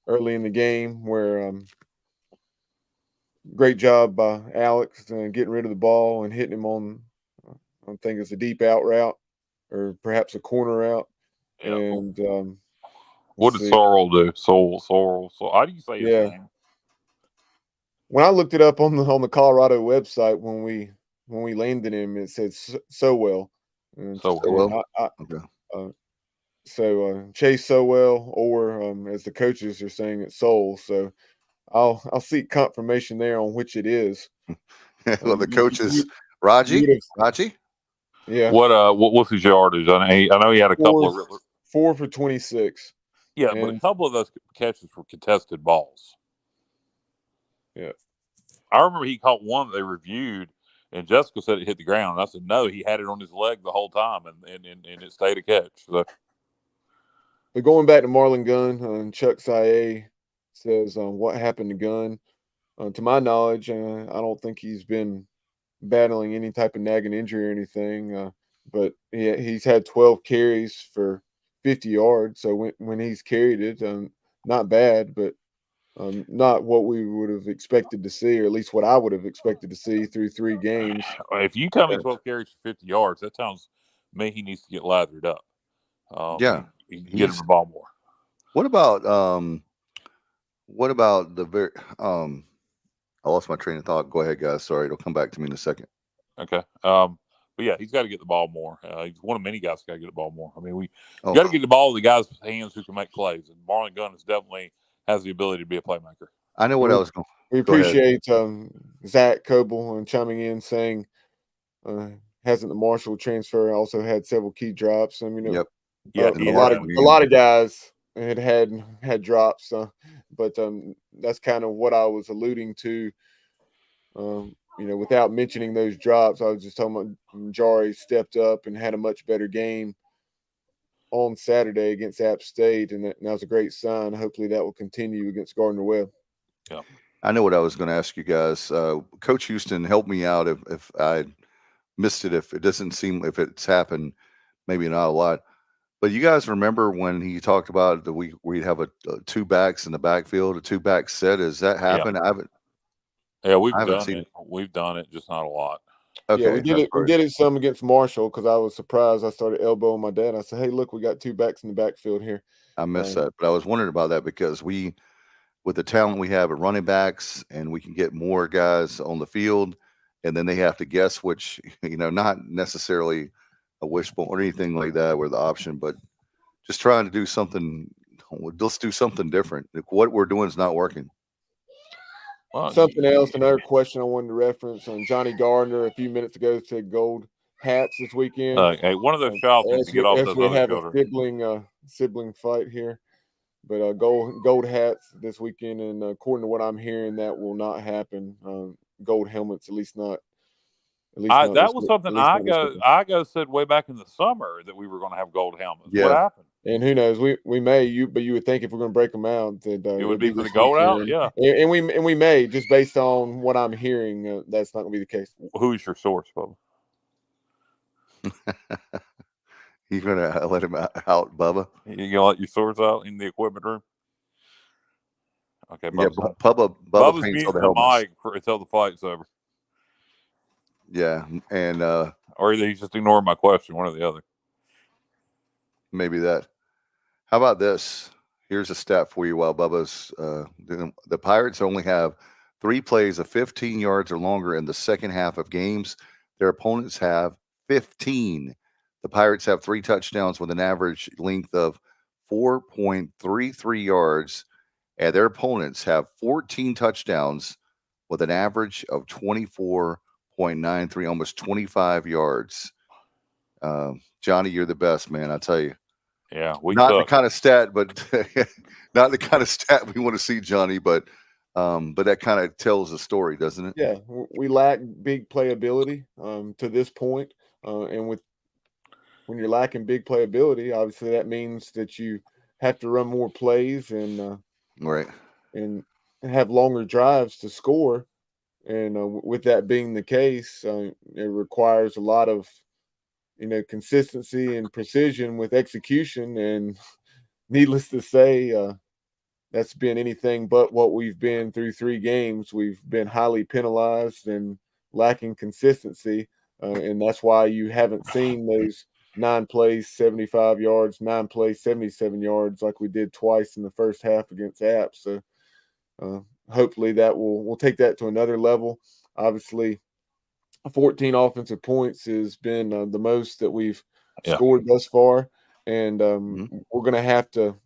Speaker 7: early in the game where great job by Alex getting rid of the ball and hitting him on I think it's a deep out route or perhaps a corner route.
Speaker 6: Yeah.
Speaker 7: And
Speaker 6: what did Sorrell do? Sorrell. So how do you say his name?
Speaker 7: When I looked it up on the Colorado website when we landed him, it said Sowell.
Speaker 6: Sowell.
Speaker 7: Okay. So Chase Sowell, or as the coaches are saying, it's Soul. So I'll seek confirmation there on which it is.
Speaker 5: Well, the coach is Raji.
Speaker 7: Yeah.
Speaker 6: What's his yardage? I know he had a couple of
Speaker 7: 4 for 26.
Speaker 6: Yeah, but a couple of those catches were contested balls.
Speaker 7: Yeah.
Speaker 6: I remember he caught one that they reviewed, and Jessica said it hit the ground. And I said, no, he had it on his leg the whole time, and it stayed a catch. So.
Speaker 7: But going back to Marlon Gunn, Chuck Saye says, what happened to Gunn? To my knowledge, I don't think he's been battling any type of nagging injury or anything. But he's had 12 carries for 50 yards. So when he's carried it, not bad, but not what we would have expected to see, or at least what I would have expected to see through 3 games.
Speaker 6: If you tell me 12 carries for 50 yards, that tells me he needs to get lathered up. He can get him the ball more.
Speaker 5: What about the very I lost my train of thought. Go ahead, guys. Sorry, it'll come back to me in a second.
Speaker 6: Okay. But yeah, he's got to get the ball more. He's one of many guys who got to get the ball more. I mean, we got to get the ball in the guys' hands who can make plays. And Marlon Gunn definitely has the ability to be a playmaker.
Speaker 5: I know what I was going.
Speaker 7: We appreciate Zach Coble chiming in saying hasn't the Marshall transfer also had several key drops? I mean, a lot of guys had drops, but that's kind of what I was alluding to. Without mentioning those drops, I was just talking about Jari stepped up and had a much better game on Saturday against App State, and that was a great sign. Hopefully that will continue against Gardner Webb.
Speaker 6: Yeah.
Speaker 5: I know what I was going to ask you guys. Coach Houston, help me out if I missed it, if it doesn't seem, if it's happened, maybe not a lot. But you guys remember when he talked about we'd have a 2 backs in the backfield, a 2-back set? Has that happened?
Speaker 6: Yeah. We've done it. We've done it, just not a lot.
Speaker 5: Okay,
Speaker 7: Yeah, we did
Speaker 5: that's
Speaker 7: it. We
Speaker 5: first.
Speaker 7: did it some against Marshall because I was surprised. I started elbowing my dad. I said, "Hey, look, we got 2 backs in the backfield here."
Speaker 5: I missed that, but I was wondering about that because with the talent we have at running backs, and we can get more guys on the field, and then they have to guess which, not necessarily a wishbone or anything like that with the option, but just trying to do something. Let's do something different. What we're doing is not working.
Speaker 6: Well,
Speaker 7: Something else, another question I wanted to reference on Johnny Gardner a few minutes ago said gold hats this weekend.
Speaker 6: hey, one of those shouts needs to get off
Speaker 7: As
Speaker 6: those
Speaker 7: we
Speaker 6: other
Speaker 7: have a
Speaker 6: children.
Speaker 7: sibling fight here, but gold hats this weekend, and according to what I'm hearing, that will not happen. Gold helmets, at least not
Speaker 6: That was something
Speaker 7: this weekend.
Speaker 6: I said way back in the summer that we were going to have gold helmets. What
Speaker 5: Yeah.
Speaker 6: happened?
Speaker 7: And who knows? We may but you would think if we're going to break them out that
Speaker 6: It would be for the
Speaker 7: this
Speaker 6: gold out.
Speaker 7: weekend.
Speaker 6: Yeah.
Speaker 7: And we may, just based on what I'm hearing, that's not going to be the case.
Speaker 6: Who's your source, Bubba?
Speaker 5: You gonna let him out, Bubba?
Speaker 6: You gonna let your source out in the equipment room? Okay,
Speaker 5: Yeah,
Speaker 6: Bubba's
Speaker 5: Bubba paints all
Speaker 6: muting
Speaker 5: the
Speaker 6: the
Speaker 5: helmets.
Speaker 6: mic until the fight's over.
Speaker 5: Yeah, and
Speaker 6: Or either he's just ignoring my question, one or the other.
Speaker 5: maybe that. How about this? Here's a stat for you while Bubba's the Pirates only have 3 plays of 15 yards or longer in the second half of games. Their opponents have 15. The Pirates have 3 touchdowns with an average length of 4.33 yards, and their opponents have 14 touchdowns with an average of 24.93, almost 25 yards. Johnny, you're the best, man. I tell you.
Speaker 6: Yeah,
Speaker 5: Not
Speaker 6: suck.
Speaker 5: the kind of stat, but not the kind of stat we want to see, Johnny. But that kind of tells the story, doesn't it?
Speaker 7: Yeah, we lack big playability to this point, and when you're lacking big playability, obviously that means that you have to run more plays and
Speaker 5: Right.
Speaker 7: and have longer drives to score. And with that being the case, it requires a lot of consistency and precision with execution. And needless to say, that's been anything but what we've been through 3 games. We've been highly penalized and lacking consistency, and that's why you haven't seen those 9 plays, 75 yards, 9 plays, 77 yards like we did twice in the first half against App. So hopefully that we'll take that to another level. Obviously, 14 offensive points has been the most that we've scored thus far, and we're going to have to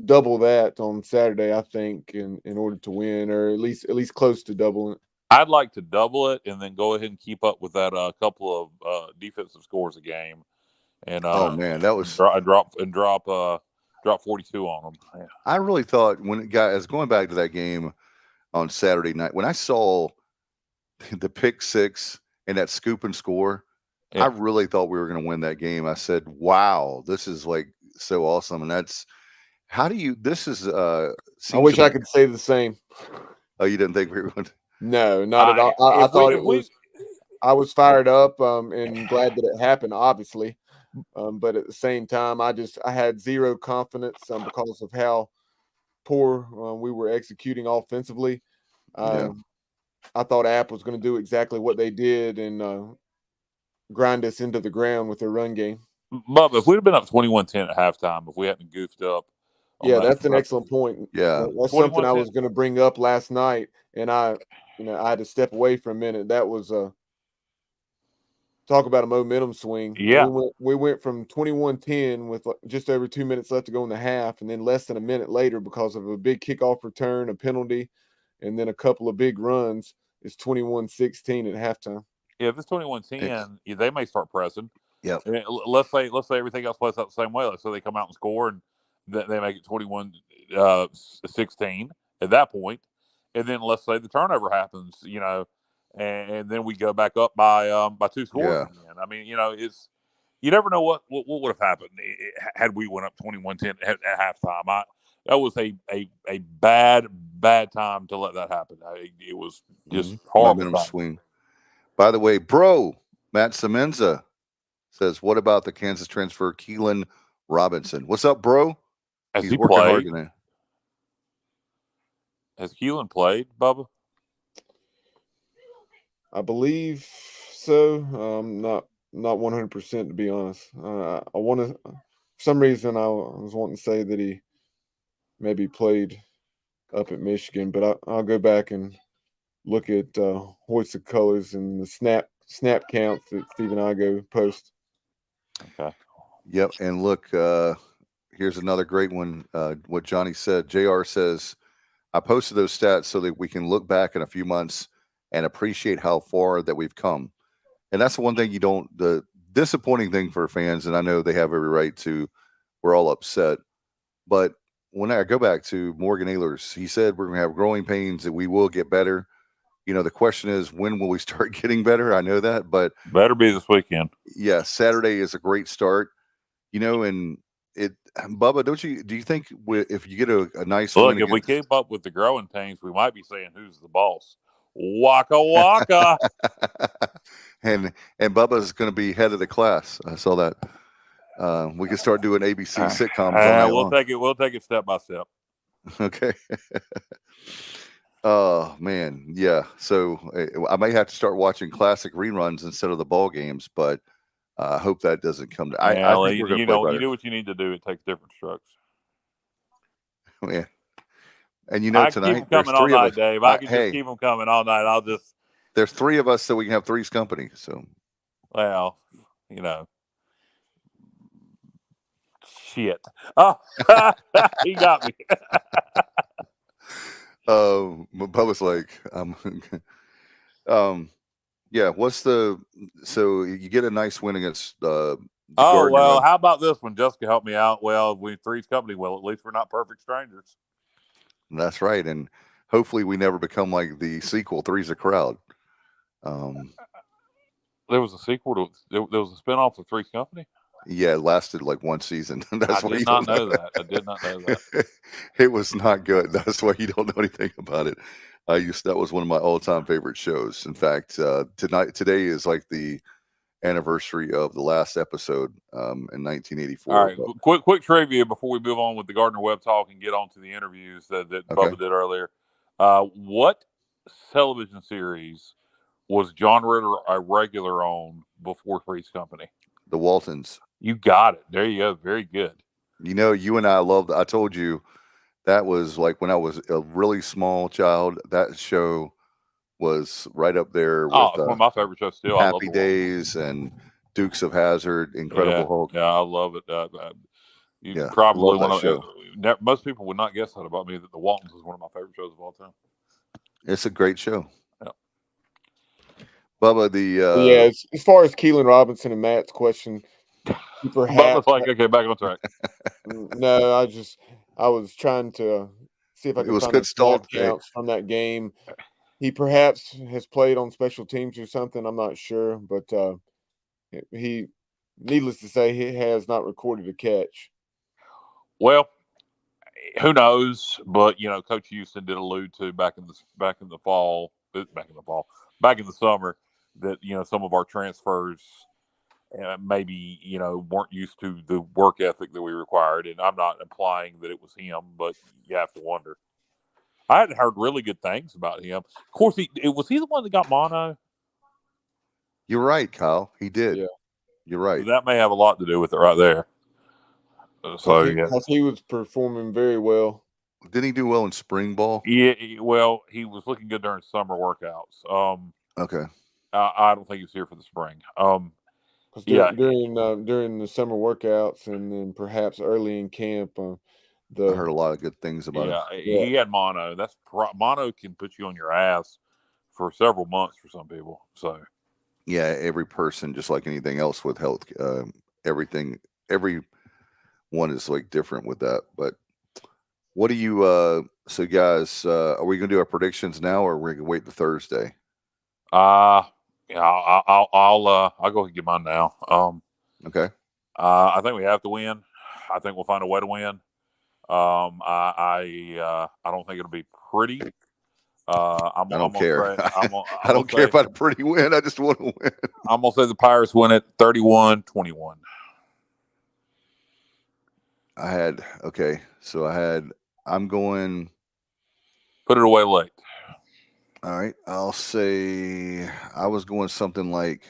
Speaker 7: double that on Saturday, I think, in order to win, or at least close to doubling it.
Speaker 6: I'd like to double it and then go ahead and keep up with that couple of defensive scores a game. And
Speaker 5: oh man, that was
Speaker 6: drop 42 on them. Yeah.
Speaker 5: I really thought when going back to that game on Saturday night, when I saw the pick 6 and that scoop and score, I really thought we were going to win that game. I said, "Wow, this is like so awesome!" And that's how do you? This is.
Speaker 7: I wish I could say the same.
Speaker 5: Oh, you didn't think we were going to?
Speaker 7: No, not at all. I thought it was. I was fired up and glad that it happened, obviously. But at the same time, I had zero confidence because of how poor we were executing offensively. I thought App was going to do exactly what they did and grind us into the ground with their run game.
Speaker 6: Bubba, if we'd have been up 21-10 at halftime, if we hadn't goofed up.
Speaker 7: Yeah, that's an excellent point.
Speaker 5: Yeah.
Speaker 7: That's something I was going to bring up last night, and I had to step away for a minute. That was talk about a momentum swing.
Speaker 6: Yeah.
Speaker 7: We went from 21-10 with just over 2 minutes left to go in the half, and then less than a minute later, because of a big kickoff return, a penalty, and then a couple of big runs, it's 21-16 at halftime.
Speaker 6: Yeah, if it's 21-10, they may start pressing.
Speaker 5: Yeah.
Speaker 6: Let's say everything else plays out the same way. Let's say they come out and score and they make it 21-16 at that point, and then let's say the turnover happens, and then we go back up by 2 scores again. I mean, it's you never know what would have happened had we went up 21-10 at halftime. That was a bad time to let that happen. It was just horrible
Speaker 5: swing. By the way, bro, Matt Semenza says, "What about the Kansas transfer Keelan Robinson? What's up, bro?
Speaker 6: He's
Speaker 5: working hard today."
Speaker 6: Has Keelan played, Bubba?
Speaker 7: I believe so. Not 100% to be honest. I want to. For some reason, I was wanting to say that he maybe played up at Michigan, but I'll go back and look at hoisted colors and the snap counts that Stephen Igo post.
Speaker 6: Okay.
Speaker 5: Yep. And look, here's another great one. What Johnny said. JR says, I posted those stats so that we can look back in a few months and appreciate how far that we've come. And that's the one thing the disappointing thing for fans, and I know they have every right to, we're all upset. But when I go back to Morgan Ehlers, he said we're going to have growing pains and we will get better. The question is, when will we start getting better? I know that, but
Speaker 6: better be this weekend.
Speaker 5: Yeah, Saturday is a great start. And Bubba, do you think if you get a nice
Speaker 6: look, if we keep up with the growing pains, we might be saying who's the boss. Waka waka.
Speaker 5: and Bubba's going to be head of the class. I saw that. We can start doing ABC sitcoms.
Speaker 6: We'll take it step by step.
Speaker 5: Okay. Oh man, yeah. So I may have to start watching classic reruns instead of the ball games, but I hope that doesn't come to. I think we're going to play better.
Speaker 6: You do what you need to do. It takes different strokes.
Speaker 5: Yeah. And
Speaker 6: I
Speaker 5: tonight
Speaker 6: keep them coming all night, Dave. I can just keep them coming all night.
Speaker 5: There's three of us, so we can have Three's Company. So,
Speaker 6: well, shit. Oh, he got me.
Speaker 5: Bubba's like, yeah. So you get a nice win against
Speaker 6: Gardner Webb. How about this one? Jessica helped me out. Well, we Three's Company. Well, at least we're not perfect strangers.
Speaker 5: That's right, and hopefully we never become like the sequel, Three's a Crowd.
Speaker 6: There was a sequel there was a spinoff of Three's Company.
Speaker 5: Yeah, it lasted like one season. That's why
Speaker 6: I did not know that.
Speaker 5: It was not good. That's why you don't know anything about it. That was one of my all-time favorite shows. In fact, today is like the anniversary of the last episode in 1984.
Speaker 6: All right, quick trivia before we move on with the Gardner Webb talk and get on to the interviews that Bubba did earlier. What television series was John Ritter a regular on before Three's Company?
Speaker 5: The Waltons.
Speaker 6: You got it. There you go. Very good.
Speaker 5: You and I I told you that was like when I was a really small child. That show was right up there with
Speaker 6: one of my favorite shows still.
Speaker 5: Happy Days and Dukes of Hazzard, Incredible Hulk.
Speaker 6: Yeah, I love it. Probably
Speaker 5: one of
Speaker 6: most people would not guess that about me, that the Waltons is one of my favorite shows of all time.
Speaker 5: It's a great show.
Speaker 6: Yeah.
Speaker 5: Bubba,
Speaker 7: as far as Keelan Robinson and Matt's question, perhaps
Speaker 6: Bubba's like, okay, back on track.
Speaker 7: No, I was trying to see if I could find the snap counts from that game. He perhaps has played on special teams or something. I'm not sure, but needless to say, he has not recorded a catch.
Speaker 6: Well, who knows? But Coach Houston did allude to back in the summer that some of our transfers maybe weren't used to the work ethic that we required, and I'm not implying that it was him, but you have to wonder. I hadn't heard really good things about him. Of course, was he the one that got mono?
Speaker 5: You're right, Kyle. He did.
Speaker 7: Yeah.
Speaker 5: You're right.
Speaker 6: That may have a lot to do with it right there.
Speaker 7: Because he was performing very well.
Speaker 5: Didn't he do well in spring ball?
Speaker 6: Yeah, well, he was looking good during summer workouts.
Speaker 5: Okay.
Speaker 6: I don't think he was here for the spring.
Speaker 7: During the summer workouts and then perhaps early in camp, I
Speaker 5: heard a lot of good things about him.
Speaker 6: Yeah, he had mono. Mono can put you on your ass for several months for some people. So,
Speaker 5: yeah, every person, just like anything else with health, every one is like different with that. But what do you? So, guys, are we going to do our predictions now, or are we going to wait till Thursday?
Speaker 6: Yeah, I'll go ahead and get mine now.
Speaker 5: Okay.
Speaker 6: I think we have to win. I think we'll find a way to win. I don't think it'll be pretty.
Speaker 5: I don't care. I don't care about a pretty win. I just want to win.
Speaker 6: I'm gonna say the Pirates win it 31-21.
Speaker 5: I'm going.
Speaker 6: Put it away late.
Speaker 5: All right. I'll say I was going something like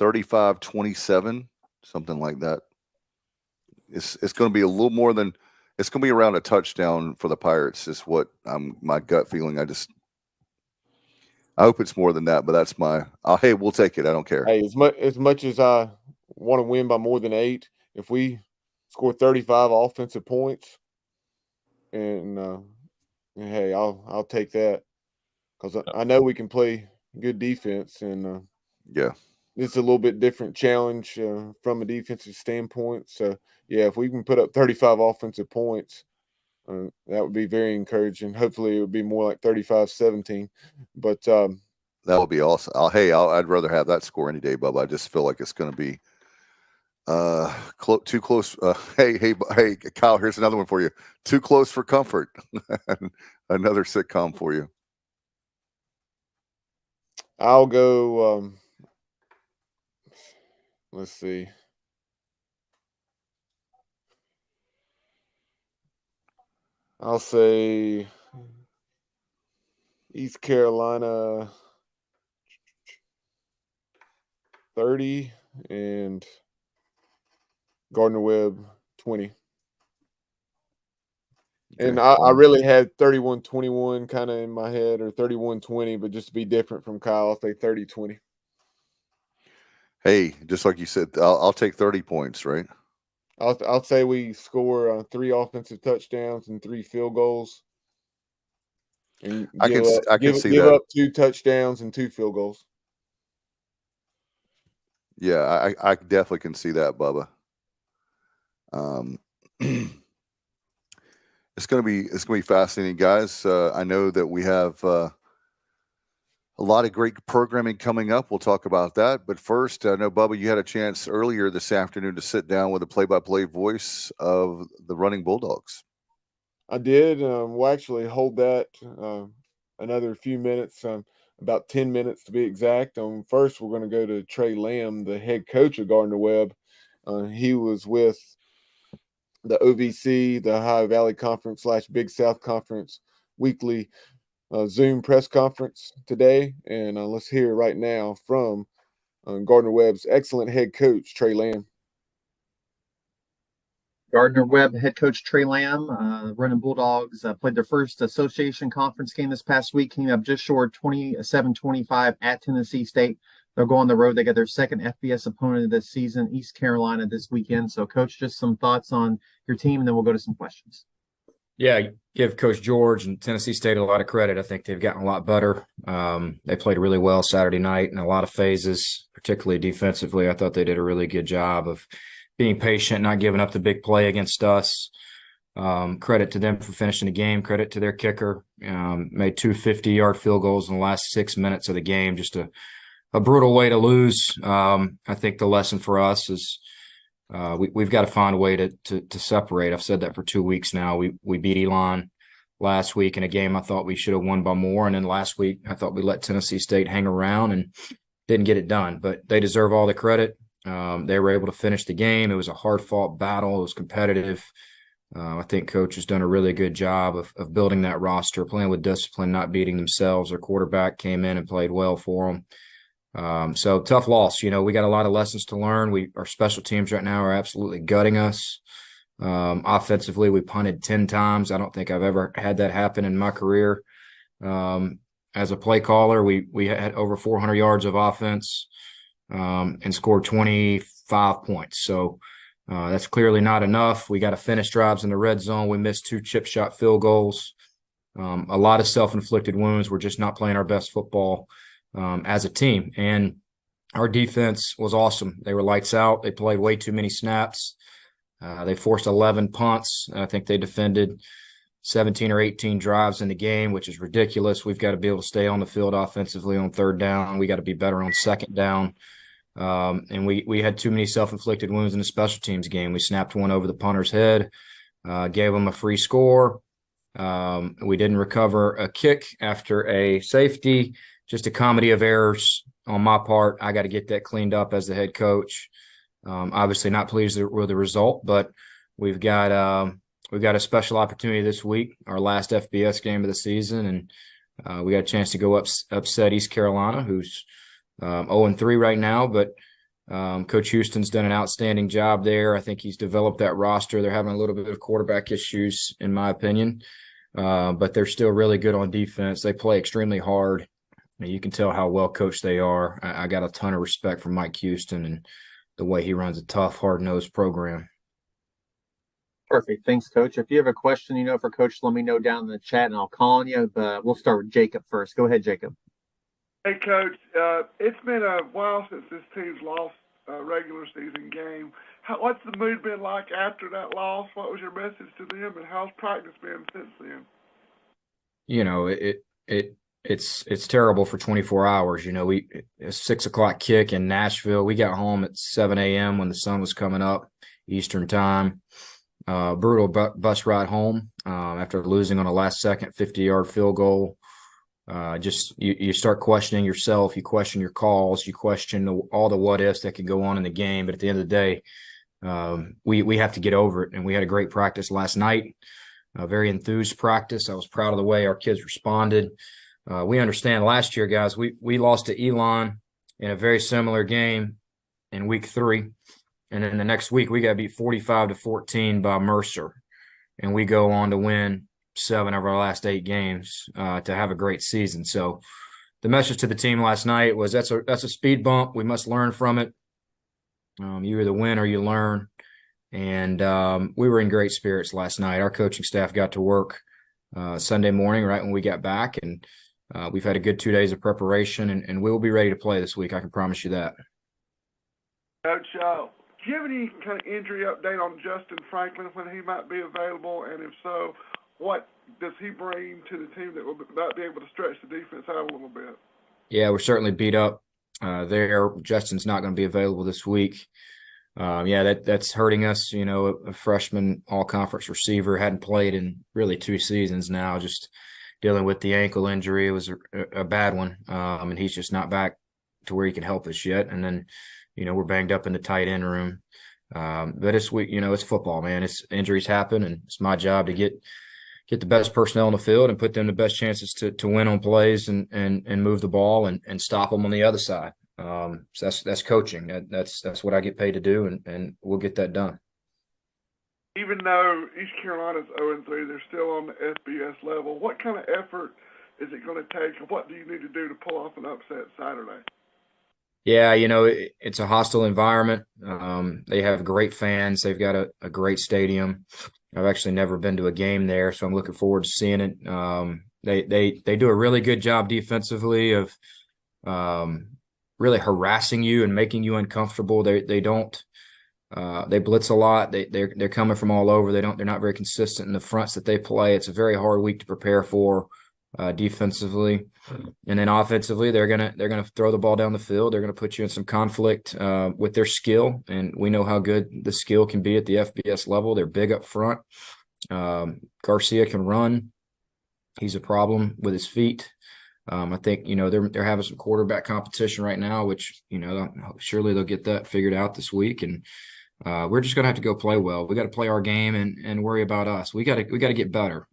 Speaker 5: 35-27, something like that. It's going to be a little more than it's going to be around a touchdown for the Pirates. Is what my gut feeling. I hope it's more than that, but that's my. Hey, we'll take it. I don't care.
Speaker 7: Hey, as much as I want to win by more than 8, if we score 35 offensive points, and hey, I'll take that, because I know we can play good defense, and
Speaker 5: Yeah.
Speaker 7: It's a little bit different challenge from a defensive standpoint. So, yeah, if we can put up 35 offensive points, that would be very encouraging. Hopefully, it would be more like 35-17. But
Speaker 5: that would be awesome. I'd rather have that score any day, Bubba. I just feel like it's going to be too close. Hey, Kyle, here's another one for you. Too close for comfort. Another sitcom for you.
Speaker 7: I'll go. Let's see. I'll say East Carolina 30 and Gardner Webb 20. Okay. And I really had 31-21 kind of in my head, or 31-20, but just to be different from Kyle, I'll say 30-20.
Speaker 5: Hey, just like you said, I'll take 30 points, right?
Speaker 7: I'll say we score 3 offensive touchdowns and 3 field goals. And
Speaker 5: I can see
Speaker 7: give
Speaker 5: that.
Speaker 7: up 2 touchdowns and 2 field goals.
Speaker 5: Yeah, I definitely can see that, Bubba. It's gonna be fascinating, guys. I know that we have a lot of great programming coming up. We'll talk about that. But first, I know, Bubba, you had a chance earlier this afternoon to sit down with the play-by-play voice of the Running Bulldogs.
Speaker 7: I did. We'll actually hold that another few minutes, about 10 minutes to be exact. First, we're going to go to Trey Lamb, the head coach of Gardner Webb. He was with the OVC, the Ohio Valley Conference / Big South Conference weekly Zoom press conference today, and let's hear right now from Gardner Webb's excellent head coach, Trey Lamb.
Speaker 8: Gardner Webb head coach Trey Lamb, Runnin Bulldogs played their first association conference game this past week, came up just short 27-25 at Tennessee State. They'll go on the road. They got their second FBS opponent of this season, East Carolina, this weekend. So, Coach, just some thoughts on your team, and then we'll go to some questions.
Speaker 9: Yeah, give Coach George and Tennessee State a lot of credit. I think they've gotten a lot better. They played really well Saturday night in a lot of phases, particularly defensively. I thought they did a really good job of being patient, not giving up the big play against us. Credit to them for finishing the game. Credit to their kicker. Made 2 50-yard field goals in the last 6 minutes of the game. Just a brutal way to lose. I think the lesson for us is we've got to find a way to separate. I've said that for 2 weeks now. We beat Elon last week in a game I thought we should have won by more. And then last week I thought we let Tennessee State hang around and didn't get it done. But they deserve all the credit. They were able to finish the game. It was a hard-fought battle. It was competitive. I think Coach has done a really good job of building that roster, playing with discipline, not beating themselves. Their quarterback came in and played well for them. So tough loss. We got a lot of lessons to learn. Our special teams right now are absolutely gutting us. Offensively, we punted 10 times. I don't think I've ever had that happen in my career. As a play caller, we had over 400 yards of offense and scored 25 points. So that's clearly not enough. We got to finish drives in the red zone. We missed 2 chip shot field goals. A lot of self-inflicted wounds. We're just not playing our best football as a team. And our defense was awesome. They were lights out. They played way too many snaps. They forced 11 punts. I think they defended 17 or 18 drives in the game, which is ridiculous. We've got to be able to stay on the field offensively on 3rd down. We got to be better on 2nd down. And we had too many self-inflicted wounds in the special teams game. We snapped one over the punter's head, gave them a free score. We didn't recover a kick after a safety. Just a comedy of errors on my part. I got to get that cleaned up as the head coach. Obviously not pleased with the result, but we've got a special opportunity this week, our last FBS game of the season, and we got a chance to go upset East Carolina, who's 0-3 right now, but Coach Houston's done an outstanding job there. I think he's developed that roster. They're having a little bit of quarterback issues, in my opinion, but they're still really good on defense. They play extremely hard. You can tell how well coached they are. I got a ton of respect for Mike Houston and the way he runs a tough, hard-nosed program.
Speaker 8: Perfect. Thanks, Coach. If you have a question, for Coach, let me know down in the chat, and I'll call on you. But we'll start with Jacob first. Go ahead, Jacob.
Speaker 10: Hey, Coach. It's been a while since this team's lost a regular season game. What's the mood been like after that loss? What was your message to them, and how's practice been since then?
Speaker 9: It's terrible for 24 hours. A 6 o'clock kick in Nashville. We got home at 7 a.m. when the sun was coming up, Eastern time. Brutal bus ride home after losing on a last-second 50-yard field goal. You start questioning yourself. You question your calls. You question all the what-ifs that could go on in the game. But at the end of the day, we have to get over it. And we had a great practice last night, a very enthused practice. I was proud of the way our kids responded. We understand last year, guys, we lost to Elon in a very similar game in week 3. And then the next week, we got beat 45-14 by Mercer. And we go on to win 7 of our last 8 games to have a great season. So the message to the team last night was that's a speed bump. We must learn from it. You either win or you learn. And we were in great spirits last night. Our coaching staff got to work Sunday morning right when we got back. And we've had a good 2 days of preparation, and we'll be ready to play this week. I can promise you that.
Speaker 10: Coach, do you have any kind of injury update on Justin Franklin, when he might be available? And if so, what does he bring to the team that will not be able to stretch the defense out a little bit?
Speaker 9: Yeah, we're certainly beat up there. Justin's not going to be available this week. That's hurting us. A freshman all-conference receiver, hadn't played in really 2 seasons now, just dealing with the ankle injury. It was a bad one, and he's just not back to where he can help us yet. And then, we're banged up in the tight end room. But it's football, man. Injuries happen, and it's my job to get the best personnel on the field and put them the best chances to win on plays and move the ball and stop them on the other side. So that's coaching. That's what I get paid to do, and we'll get that done.
Speaker 10: Even though East Carolina's 0-3, they're still on the FBS level. What kind of effort is it going to take, and what do you need to do to pull off an upset Saturday?
Speaker 9: Yeah, it's a hostile environment. They have great fans. They've got a great stadium. I've actually never been to a game there, so I'm looking forward to seeing it. They do a really good job defensively of really harassing you and making you uncomfortable. They blitz a lot. They're coming from all over. They're not very consistent in the fronts that they play. It's a very hard week to prepare for defensively, and then offensively they're gonna throw the ball down the field. They're gonna put you in some conflict with their skill, and we know how good the skill can be at the FBS level. They're big up front. Garcia can run. He's a problem with his feet. I think they're having some quarterback competition right now, which surely they'll get that figured out this week, and we're just going to have to go play well. We got to play our game and worry about us. We got to get better.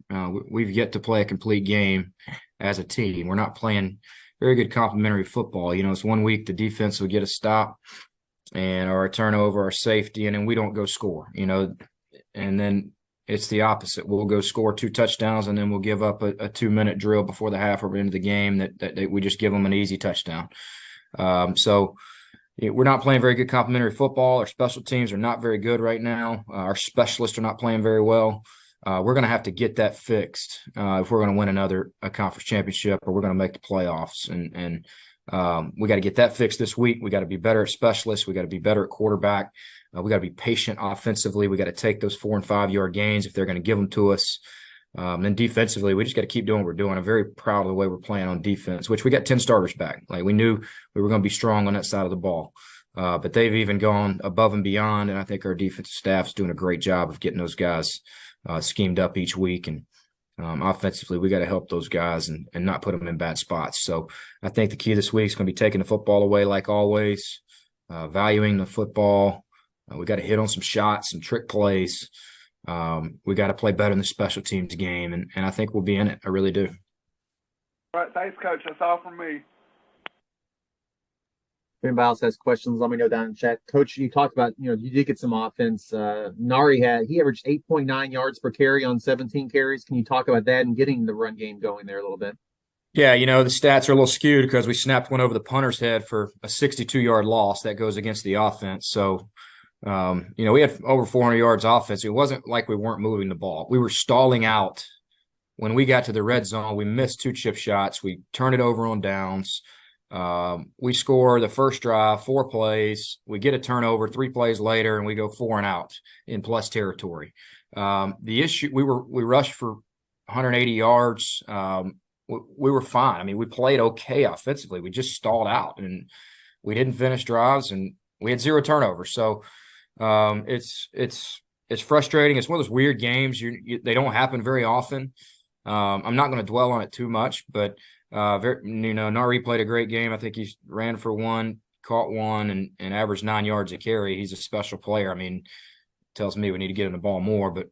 Speaker 9: We've yet to play a complete game as a team. We're not playing very good complementary football. It's 1 week the defense will get a stop or a turnover or safety, and then we don't go score. And then it's the opposite. We'll go score 2 touchdowns, and then we'll give up a 2-minute drill before the half or into the game that we just give them an easy touchdown. So we're not playing very good complementary football. Our special teams are not very good right now. Our specialists are not playing very well. We're going to have to get that fixed if we're going to win a conference championship, or we're going to make the playoffs. And we got to get that fixed this week. We got to be better at specialists. We got to be better at quarterback. We got to be patient offensively. We got to take those 4- and 5-yard gains if they're going to give them to us. And defensively, we just got to keep doing what we're doing. I'm very proud of the way we're playing on defense, which we got 10 starters back. Like, we knew we were going to be strong on that side of the ball. But they've even gone above and beyond, and I think our defensive staff's doing a great job of getting those guys schemed up each week. And offensively, we got to help those guys and not put them in bad spots. So I think the key this week is going to be taking the football away like always, valuing the football. We got to hit on some shots, some trick plays. We got to play better in the special teams game, and I think we'll be in it. I really do.
Speaker 10: All right, thanks, Coach. That's all from me.
Speaker 8: If anybody else has questions, let me know down in chat. Coach, you talked about, you did get some offense. Nari he averaged 8.9 yards per carry on 17 carries. Can you talk about that and getting the run game going there a little bit?
Speaker 9: Yeah, the stats are a little skewed because we snapped one over the punter's head for a 62-yard loss that goes against the offense. So, we had over 400 yards offense. It wasn't like we weren't moving the ball. We were stalling out. When we got to the red zone, we missed 2 chip shots. We turned it over on downs. We score the first drive, 4 plays. We get a turnover 3 plays later, and we go 4 and out in plus territory. The issue, we rushed for 180 yards. We were fine. I mean, we played okay offensively. We just stalled out, and we didn't finish drives, and we had 0 turnovers. So it's frustrating. It's one of those weird games. They don't happen very often. I'm not going to dwell on it too much, but Nari played a great game. I think he ran for 1, caught 1, and averaged 9 yards a carry. He's a special player. I mean, tells me we need to get him the ball more, but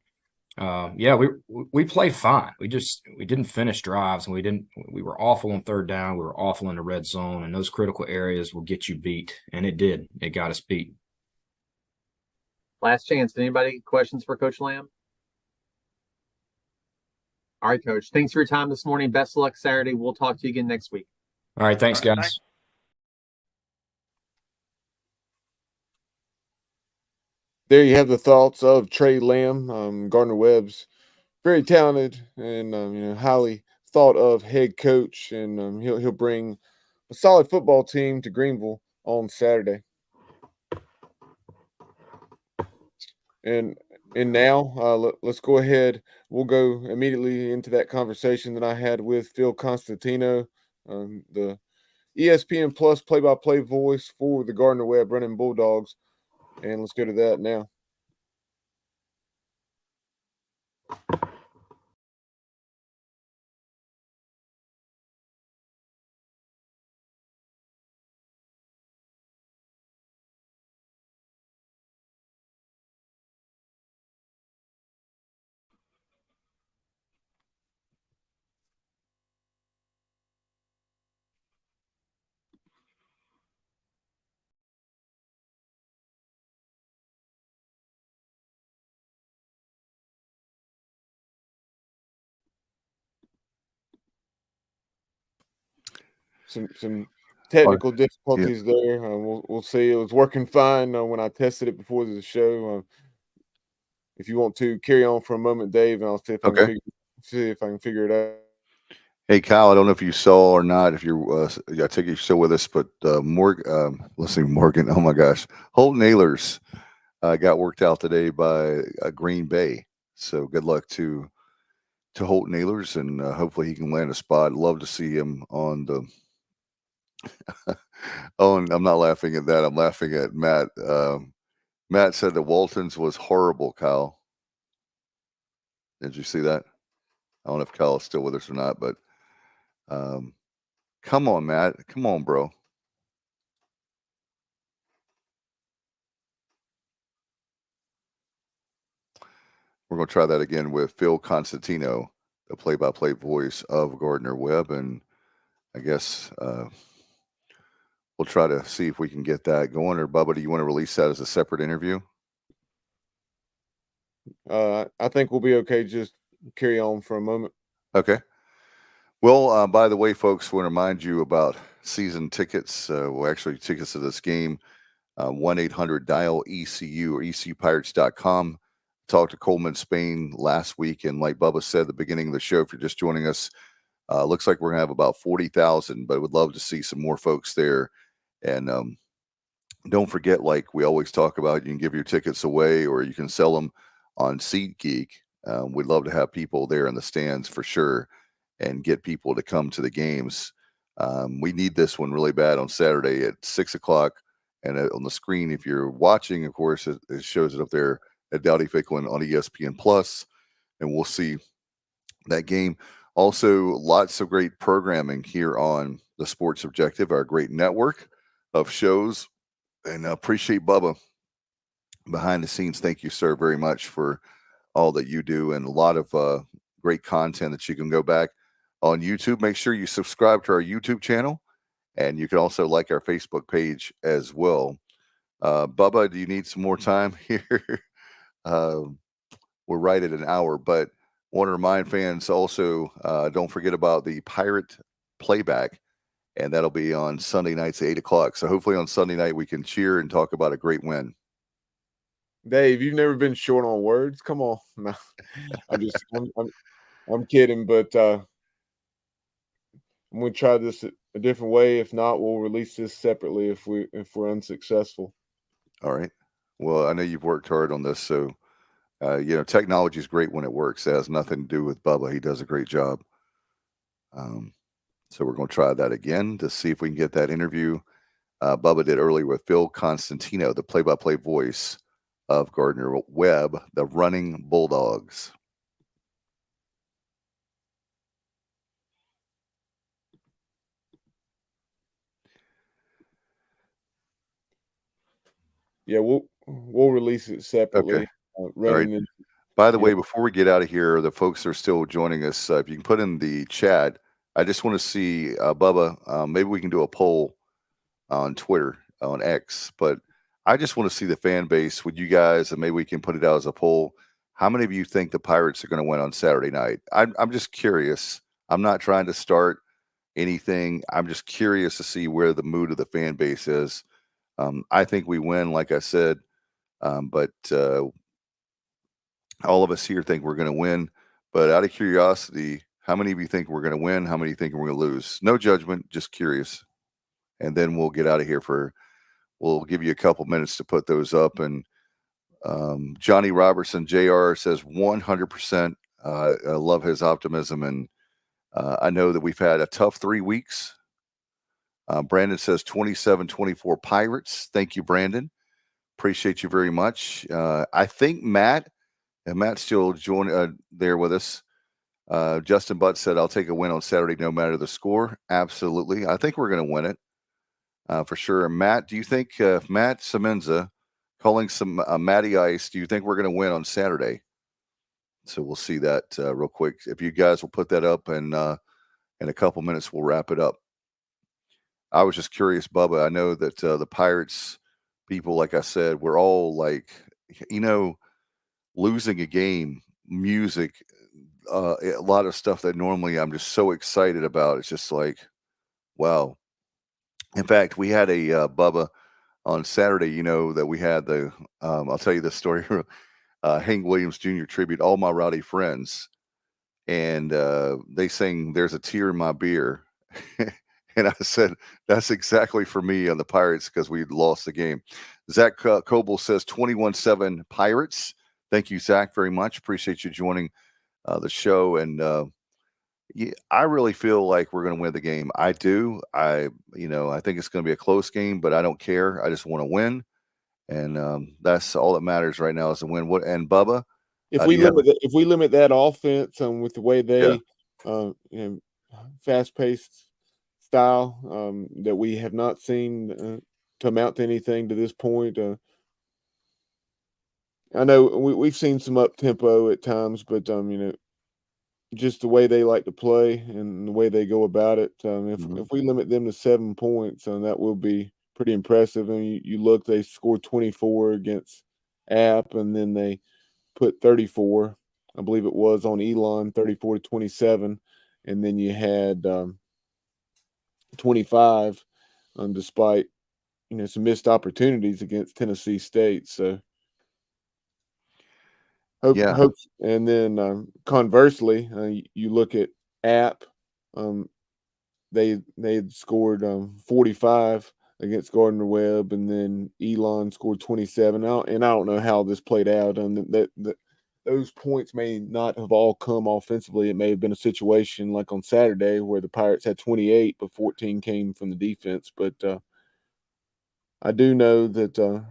Speaker 9: we played fine. We didn't finish drives, and we were awful on third down. We were awful in the red zone, and those critical areas will get you beat. And it did. It got us beat.
Speaker 8: Last chance. Anybody questions for Coach Lamb? All right, Coach. Thanks for your time this morning. Best of luck Saturday. We'll talk to you again next week.
Speaker 9: All right. Thanks, guys.
Speaker 7: There you have the thoughts of Trey Lamb, Gardner Webb's very talented and highly thought of head coach, and he'll bring a solid football team to Greenville on Saturday. And now let's go ahead. We'll go immediately into that conversation that I had with Phil Constantino, the ESPN Plus play-by-play voice for the Gardner Webb Runnin Bulldogs. And let's go to that now. Some technical difficulties there. We'll see. It was working fine when I tested it before the show. If you want to carry on for a moment, Dave, and I'll see if I can figure it out.
Speaker 5: Hey, Kyle, I don't know if you saw or not. If you're, I take it you're still with us, but Morgan. Oh my gosh, Holt Nailers got worked out today by Green Bay. So good luck to Holt Nailers, and hopefully he can land a spot. Love to see him on the. I'm not laughing at that. I'm laughing at Matt. Matt said that Walton's was horrible. Kyle, did you see that? I don't know if Kyle is still with us or not, but. Come on, Matt. Come on, bro. We're going to try that again with Phil Constantino, the play-by-play voice of Gardner Webb. And I guess we'll try to see if we can get that going. Or, Bubba, do you want to release that as a separate interview?
Speaker 7: I think we'll be okay. Just carry on for a moment.
Speaker 5: Okay. Well, by the way, folks, I want to remind you about season tickets. Actually, tickets to this game, 1-800-DIAL-ECU or ECUPirates.com. Talked to Coleman Spain last week, and like Bubba said at the beginning of the show, if you're just joining us, looks like we're going to have about 40,000, but would love to see some more folks there. And don't forget, like we always talk about, you can give your tickets away or you can sell them on SeatGeek. We'd love to have people there in the stands for sure, and get people to come to the games. We need this one really bad on Saturday at 6 o'clock. And on the screen, if you're watching, of course, it shows it up there at Dowdy-Ficklen on ESPN Plus, and we'll see that game. Also, lots of great programming here on the Sports Objective, our great network of shows. And I appreciate Bubba behind the scenes. Thank you, sir, very much for all that you do, and a lot of great content that you can go back on YouTube. Make sure you subscribe to our YouTube channel And you can also like our Facebook page as well. Bubba, do you need some more time here? We're right at an hour, but want to remind fans also, don't forget about the Pirate playback, and that'll be on Sunday nights at 8 o'clock. So hopefully on Sunday night we can cheer and talk about a great win.
Speaker 7: Dave, you've never been short on words. Come on, no, I'm kidding, but I'm gonna try this a different way. If not, we'll release this separately if we're unsuccessful.
Speaker 5: All right. Well, I know you've worked hard on this, so technology is great when it works. It has nothing to do with Bubba. He does a great job. So we're going to try that again to see if we can get that interview Bubba did earlier with Phil Constantino, the play-by-play voice of Gardner Webb, the Runnin Bulldogs.
Speaker 7: Yeah, we'll release it separately.
Speaker 5: Okay. All right. By the way, before we get out of here, the folks are still joining us. If you can put in the chat, I just want to see Bubba. Maybe we can do a poll on Twitter, on X, but I just want to see the fan base with you guys, and maybe we can put it out as a poll. How many of you think the Pirates are going to win on Saturday night? I'm just curious. I'm not trying to start anything. I'm just curious to see where the mood of the fan base is. I think we win, like I said, but all of us here think we're going to win. But out of curiosity, how many of you think we're going to win? How many think we're going to lose? No judgment, just curious. And then we'll get out of here we'll give you a couple minutes to put those up. And Johnny Robertson, JR, says 100%. I love his optimism. And I know that we've had a tough 3 weeks. Brandon says 27-24 Pirates. Thank you, Brandon. Appreciate you very much. I think Matt's still joining there with us. Justin Butt said, I'll take a win on Saturday no matter the score. Absolutely. I think we're going to win it for sure. Matt, do you think Matt Semenza calling some Matty Ice, do you think we're going to win on Saturday? So we'll see that real quick. If you guys will put that up, and in a couple minutes, we'll wrap it up. I was just curious, Bubba. I know that the Pirates people, like I said, we're all like, losing a game, music, a lot of stuff that normally I'm just so excited about. It's just like, wow. In fact, we had a Bubba on Saturday, that we had the, I'll tell you this story, Hank Williams Jr. tribute, All My Rowdy Friends. And they sang There's a Tear in My Beer. And I said, that's exactly for me on the Pirates because we lost the game. Zach Coble says 21-7 Pirates. Thank you, Zach, very much. Appreciate you joining the show. And I really feel like we're going to win the game. I do. I think it's going to be a close game, but I don't care. I just want to win. And that's all that matters right now is to win. And Bubba,
Speaker 7: if we limit that offense with the way they fast-paced style that we have not seen to amount to anything to this point. I know we've seen some up tempo at times, but just the way they like to play and the way they go about it. If we limit them to 7 points, that will be pretty impressive. And you look, they scored 24 against App, and then they put 34, I believe it was, on Elon, 34-27, and then you had 25, despite some missed opportunities against Tennessee State. So hope, and then conversely, you look at App, they had scored 45 against Gardner Webb, and then Elon scored 27. And I don't know how this played out, and those points may not have all come offensively. It may have been a situation like on Saturday where the Pirates had 28, but 14 came from the defense. But I do know that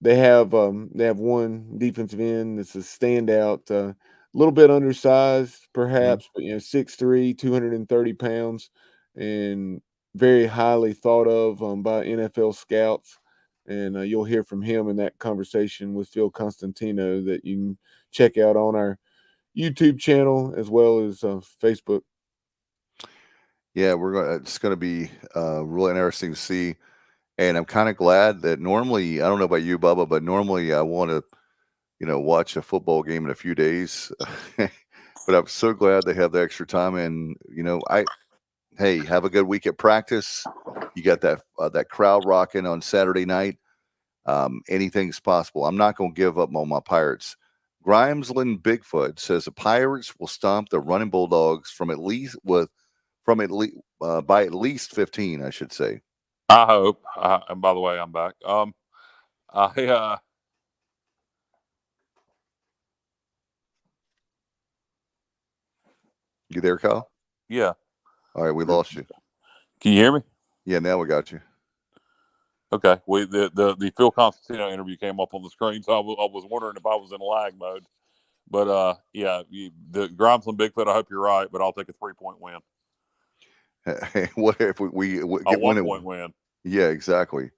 Speaker 7: they have one defensive end that's a standout, a little bit undersized perhaps, but 6'3", 230 pounds, and very highly thought of by NFL scouts. And you'll hear from him in that conversation with Phil Constantino that you can check out on our YouTube channel as well as Facebook.
Speaker 5: Yeah, it's going to be really interesting to see. And I'm kind of glad that normally, I don't know about you, Bubba, but normally I want to, watch a football game in a few days. But I'm so glad they have the extra time. And, hey, have a good week at practice. You got that crowd rocking on Saturday night. Anything's possible. I'm not going to give up on my Pirates. Grimesland Bigfoot says the Pirates will stomp the Runnin Bulldogs by at least 15, I should say.
Speaker 6: I hope. And by the way, I'm back.
Speaker 5: You there, Kyle?
Speaker 6: Yeah.
Speaker 5: All right, we lost you.
Speaker 6: Can you hear me?
Speaker 5: Yeah, now we got you.
Speaker 6: Okay. The Phil Constantino interview came up on the screen, so I was wondering if I was in lag mode. But the Grimesland Bigfoot, I hope you're right, but I'll take a 3-point win.
Speaker 5: Hey, what if we
Speaker 6: A
Speaker 5: get
Speaker 6: 1-point win?
Speaker 5: Yeah, exactly.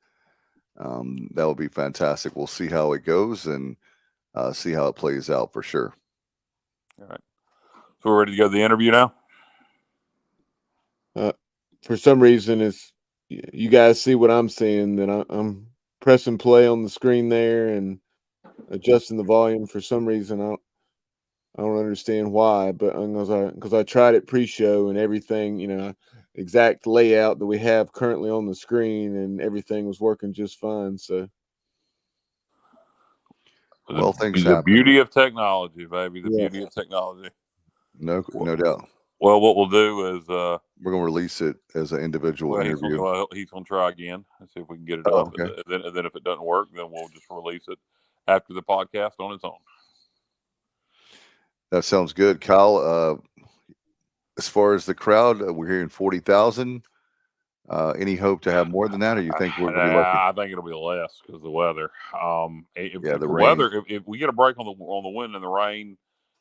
Speaker 5: That would be fantastic. We'll see how it goes and see how it plays out for sure.
Speaker 6: All right. So we're ready to go to the interview now?
Speaker 7: For some reason, you guys see what I'm seeing, then I'm pressing play on the screen there and adjusting the volume. For some reason, I don't understand why, but because I tried it pre-show and everything, exact layout that we have currently on the screen, and everything was working just fine. So,
Speaker 5: Well, things
Speaker 6: the
Speaker 5: happen.
Speaker 6: beauty of technology, baby. The beauty of technology.
Speaker 5: No doubt.
Speaker 6: Well, what we'll do is
Speaker 5: we're going to release it as an individual interview.
Speaker 6: He's going to try again and see if we can get it
Speaker 5: Oh,
Speaker 6: up.
Speaker 5: okay.
Speaker 6: And then if it doesn't work, then we'll just release it after the podcast on its own.
Speaker 5: That sounds good, Kyle. As far as the crowd, we're hearing 40,000. Any hope to have more than that, or you think we're going to be lucky?
Speaker 6: I think it'll be less because of the weather. If
Speaker 5: the rain.
Speaker 6: weather, if we get a break on the wind and the rain,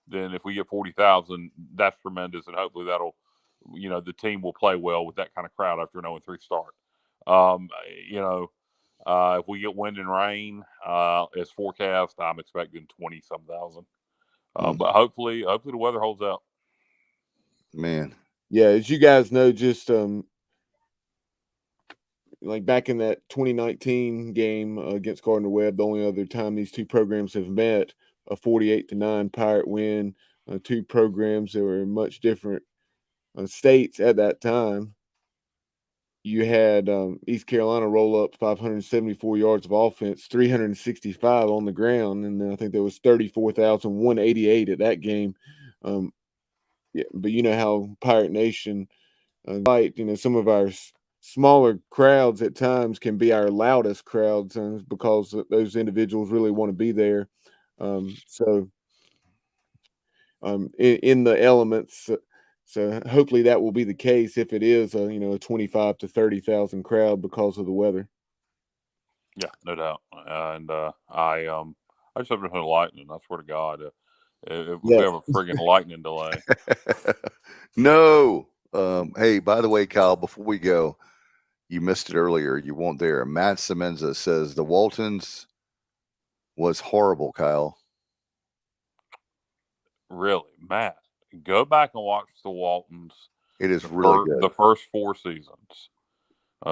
Speaker 6: then if we get 40,000, that's tremendous, and hopefully that'll, the team will play well with that kind of crowd after an 0-3 start. If we get wind and rain as forecast, I'm expecting 20-some thousand. But hopefully the weather holds out.
Speaker 5: Man,
Speaker 7: yeah, as you guys know, just like back in that 2019 game against Gardner Webb, the only other time these two programs have met, a 48-9 Pirate win. Two programs that were in much different states at that time. You had East Carolina roll up 574 yards of offense, 365 on the ground, and I think there was 34,188 at that game. But you know how Pirate Nation, some of our smaller crowds at times can be our loudest crowds, because those individuals really want to be there. In the elements. So hopefully that will be the case if it is a 25 to 30,000 crowd because of the weather.
Speaker 6: Yeah, no doubt. And I just hope there's no lightning. I swear to God, if we have a friggin' lightning delay.
Speaker 5: No. Hey, by the way, Kyle, before we go, you missed it earlier. You weren't there. Matt Semenza says the Waltons was horrible, Kyle.
Speaker 6: Really, Matt, go back and watch the Waltons.
Speaker 5: It is really good.
Speaker 6: The first 4 seasons.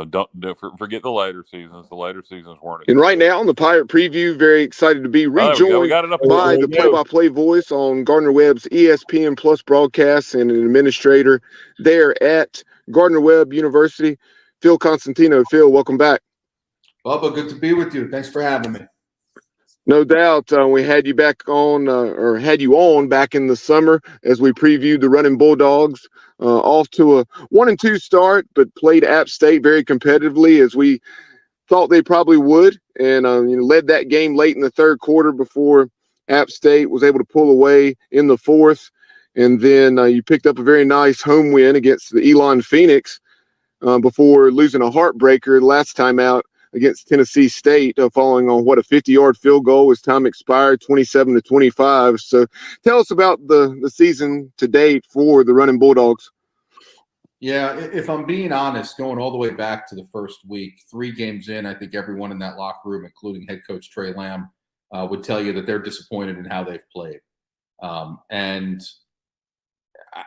Speaker 6: Don't forget the later seasons. The later seasons weren't.
Speaker 7: And right now on the Pirate Preview, very excited to be rejoined by the play-by-play voice on Gardner Webb's ESPN Plus broadcasts and an administrator there at Gardner Webb University, Phil Constantino. Phil, welcome back.
Speaker 11: Bubba, good to be with you. Thanks for having me.
Speaker 7: No doubt. We had you back on, or had you on back in the summer as we previewed the Runnin Bulldogs, off to a 1-2 start, but played App State very competitively as we thought they probably would, and led that game late in the third quarter before App State was able to pull away in the fourth. And then you picked up a very nice home win against the Elon Phoenix before losing a heartbreaker last time out against Tennessee State, following on a 50-yard field goal as time expired, 27-25. So tell us about the season to date for the Runnin Bulldogs.
Speaker 11: Yeah, if I'm being honest, going all the way back to the first week, 3 games in, I think everyone in that locker room, including head coach Trey Lamb, would tell you that they're disappointed in how they've played. And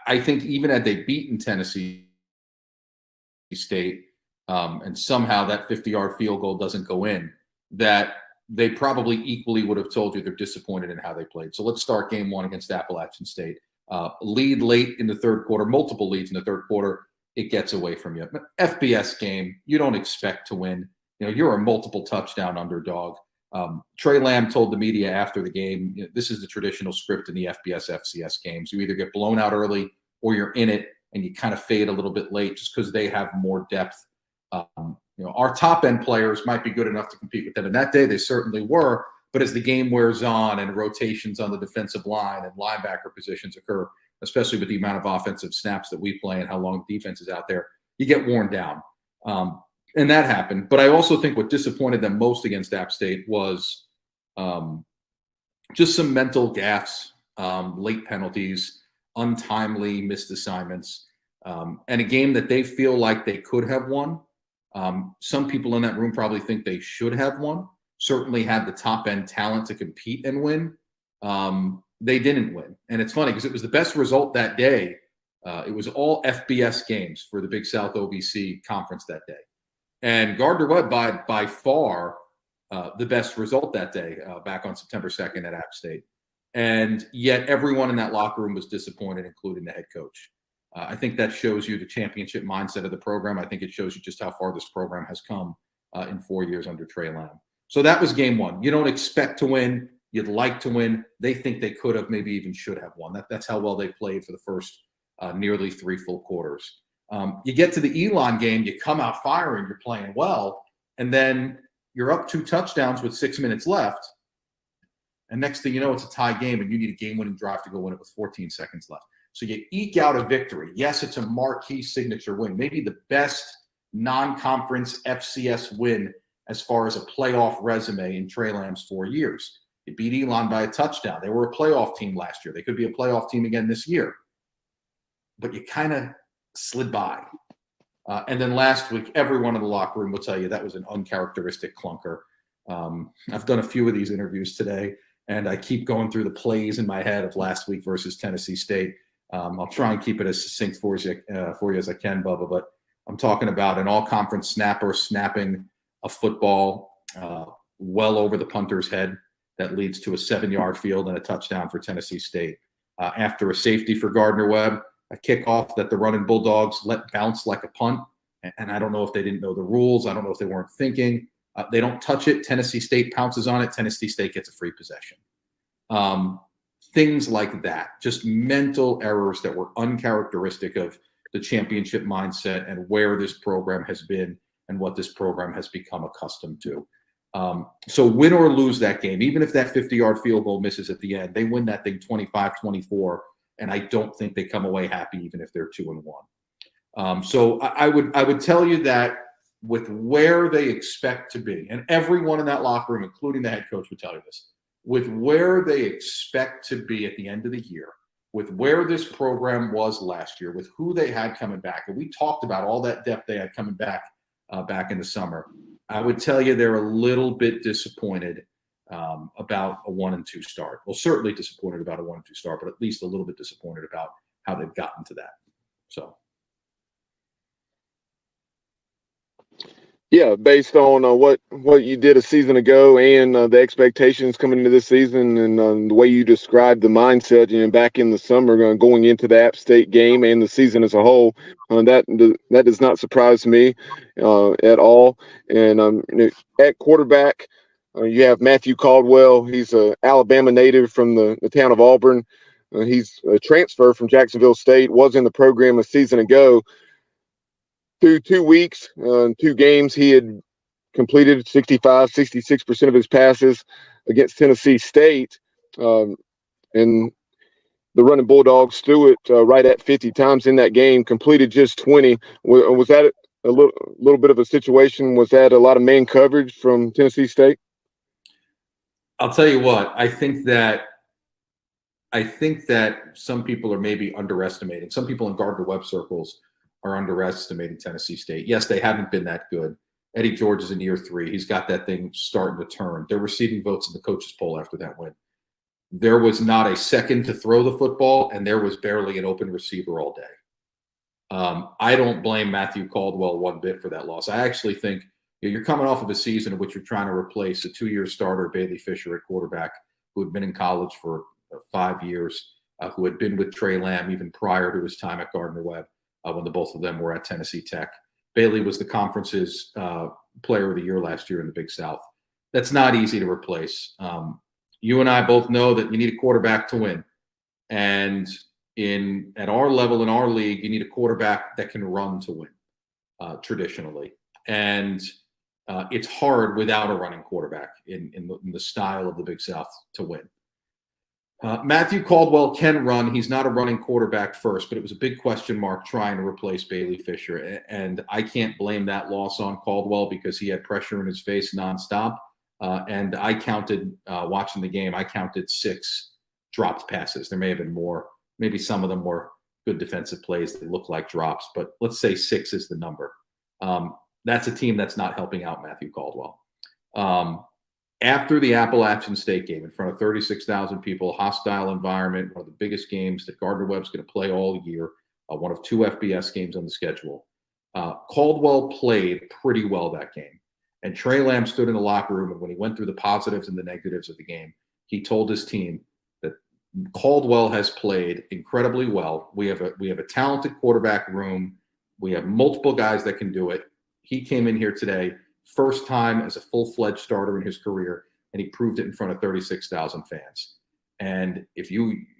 Speaker 11: I think even had they beaten Tennessee State, and somehow that 50-yard field goal doesn't go in, that they probably equally would have told you they're disappointed in how they played. So let's start game one against Appalachian State. Lead late in the third quarter, multiple leads in the third quarter, it gets away from you. FBS game, you don't expect to win. You're a multiple touchdown underdog. Trey Lamb told the media after the game, this is the traditional script in the FBS FCS games. You either get blown out early or you're in it and you kind of fade a little bit late just because they have more depth. Our top end players might be good enough to compete with them. And that day they certainly were. But as the game wears on and rotations on the defensive line and linebacker positions occur, especially with the amount of offensive snaps that we play and how long the defense is out there, you get worn down. And that happened. But I also think what disappointed them most against App State was just some mental gaffes, late penalties, untimely missed assignments, and a game that they feel like they could have won. Some people in that room probably think they should have won, certainly had the top-end talent to compete and win. They didn't win. And it's funny because it was the best result that day. It was all FBS games for the Big South OVC conference that day. And Gardner Webb by far the best result that day back on September 2nd at App State. And yet everyone in that locker room was disappointed, including the head coach. I think that shows you the championship mindset of the program. I think it shows you just how far this program has come in 4 years under Trey Lamb. So that was game one. You don't expect to win. You'd like to win. They think they could have, maybe even should have won. That's how well they played for the first nearly 3 full quarters. You get to the Elon game, you come out firing, you're playing well, and then you're up 2 touchdowns with 6 minutes left. And next thing you know, it's a tie game, and you need a game-winning drive to go win it with 14 seconds left. So you eke out a victory. Yes, it's a marquee signature win, maybe the best non-conference FCS win as far as a playoff resume in Trey Lamb's 4 years. You beat Elon by a touchdown. They were a playoff team last year. They could be a playoff team again this year. But you kind of slid by. And then last week, everyone in the locker room will tell you that was an uncharacteristic clunker. I've done a few of these interviews today, and I keep going through the plays in my head of last week versus Tennessee State. I'll try and keep it as succinct for you as I can, Bubba, but I'm talking about an all-conference snapper snapping a football well over the punter's head that leads to a 7-yard field and a touchdown for Tennessee State. After a safety for Gardner Webb, a kickoff that the Runnin Bulldogs let bounce like a punt. And I don't know if they didn't know the rules. I don't know if they weren't thinking. They don't touch it. Tennessee State pounces on it. Tennessee State gets a free possession. Things like that, just mental errors that were uncharacteristic of the championship mindset and where this program has been and what this program has become accustomed to. So win or lose that game, even if that 50-yard field goal misses at the end, they win that thing 25-24, and I don't think they come away happy even if they're 2-1. So I would tell you that with where they expect to be, and everyone in that locker room, including the head coach, would tell you this, with where they expect to be at the end of the year, with where this program was last year, with who they had coming back, and we talked about all that depth they had coming back back in the summer, I would tell you they're a little bit disappointed about a 1-2 start. Well, certainly disappointed about a 1-2 start, but at least a little bit disappointed about how they've gotten to that. So.
Speaker 7: Yeah, based on what you did a season ago and the expectations coming into this season and the way you described the mindset, back in the summer going into the App State game and the season as a whole, that does not surprise me at all. And at quarterback, you have Matthew Caldwell. He's an Alabama native from the town of Auburn. He's a transfer from Jacksonville State, was in the program a season ago. Through 2 weeks, 2 games, he had completed 66% of his passes against Tennessee State. And the Runnin Bulldogs threw it right at 50 times in that game, completed just 20. Was that a little bit of a situation? Was that a lot of man coverage from Tennessee State?
Speaker 11: I'll tell you what, I think that some people are maybe underestimating. Some people in Gardner Webb circles are underestimating Tennessee State. Yes, they haven't been that good. Eddie George is in year 3. He's got that thing starting to turn. They're receiving votes in the coaches poll after that win. There was not a second to throw the football, and there was barely an open receiver all day. I don't blame Matthew Caldwell one bit for that loss. I actually think you're coming off of a season in which you're trying to replace a 2-year starter, Bailey Fisher, at quarterback, who had been in college for 5 years, who had been with Trey Lamb even prior to his time at Gardner Webb when the both of them were at Tennessee Tech. Bailey was the conference's player of the year last year in the Big South. That's not easy to replace. You and I both know that you need a quarterback to win. And at our level in our league, you need a quarterback that can run to win traditionally. And it's hard without a running quarterback in the style of the Big South to win. Matthew Caldwell can run. He's not a running quarterback first, but it was a big question mark trying to replace Bailey Fisher. And I can't blame that loss on Caldwell because he had pressure in his face nonstop. And I counted, watching the game, I counted 6 dropped passes. There may have been more. Maybe some of them were good defensive plays that look like drops, but let's say 6 is the number. That's a team that's not helping out Matthew Caldwell. After the Appalachian State game in front of 36,000 people, hostile environment, one of the biggest games that Gardner Webb's going to play all year, one of 2 FBS games on the schedule, Caldwell played pretty well that game. And Trey Lamb stood in the locker room, and when he went through the positives and the negatives of the game, he told his team that Caldwell has played incredibly well. We have a talented quarterback room. We have multiple guys that can do it. He came in here today, first time as a full-fledged starter in his career, and he proved it in front of 36,000 fans. And if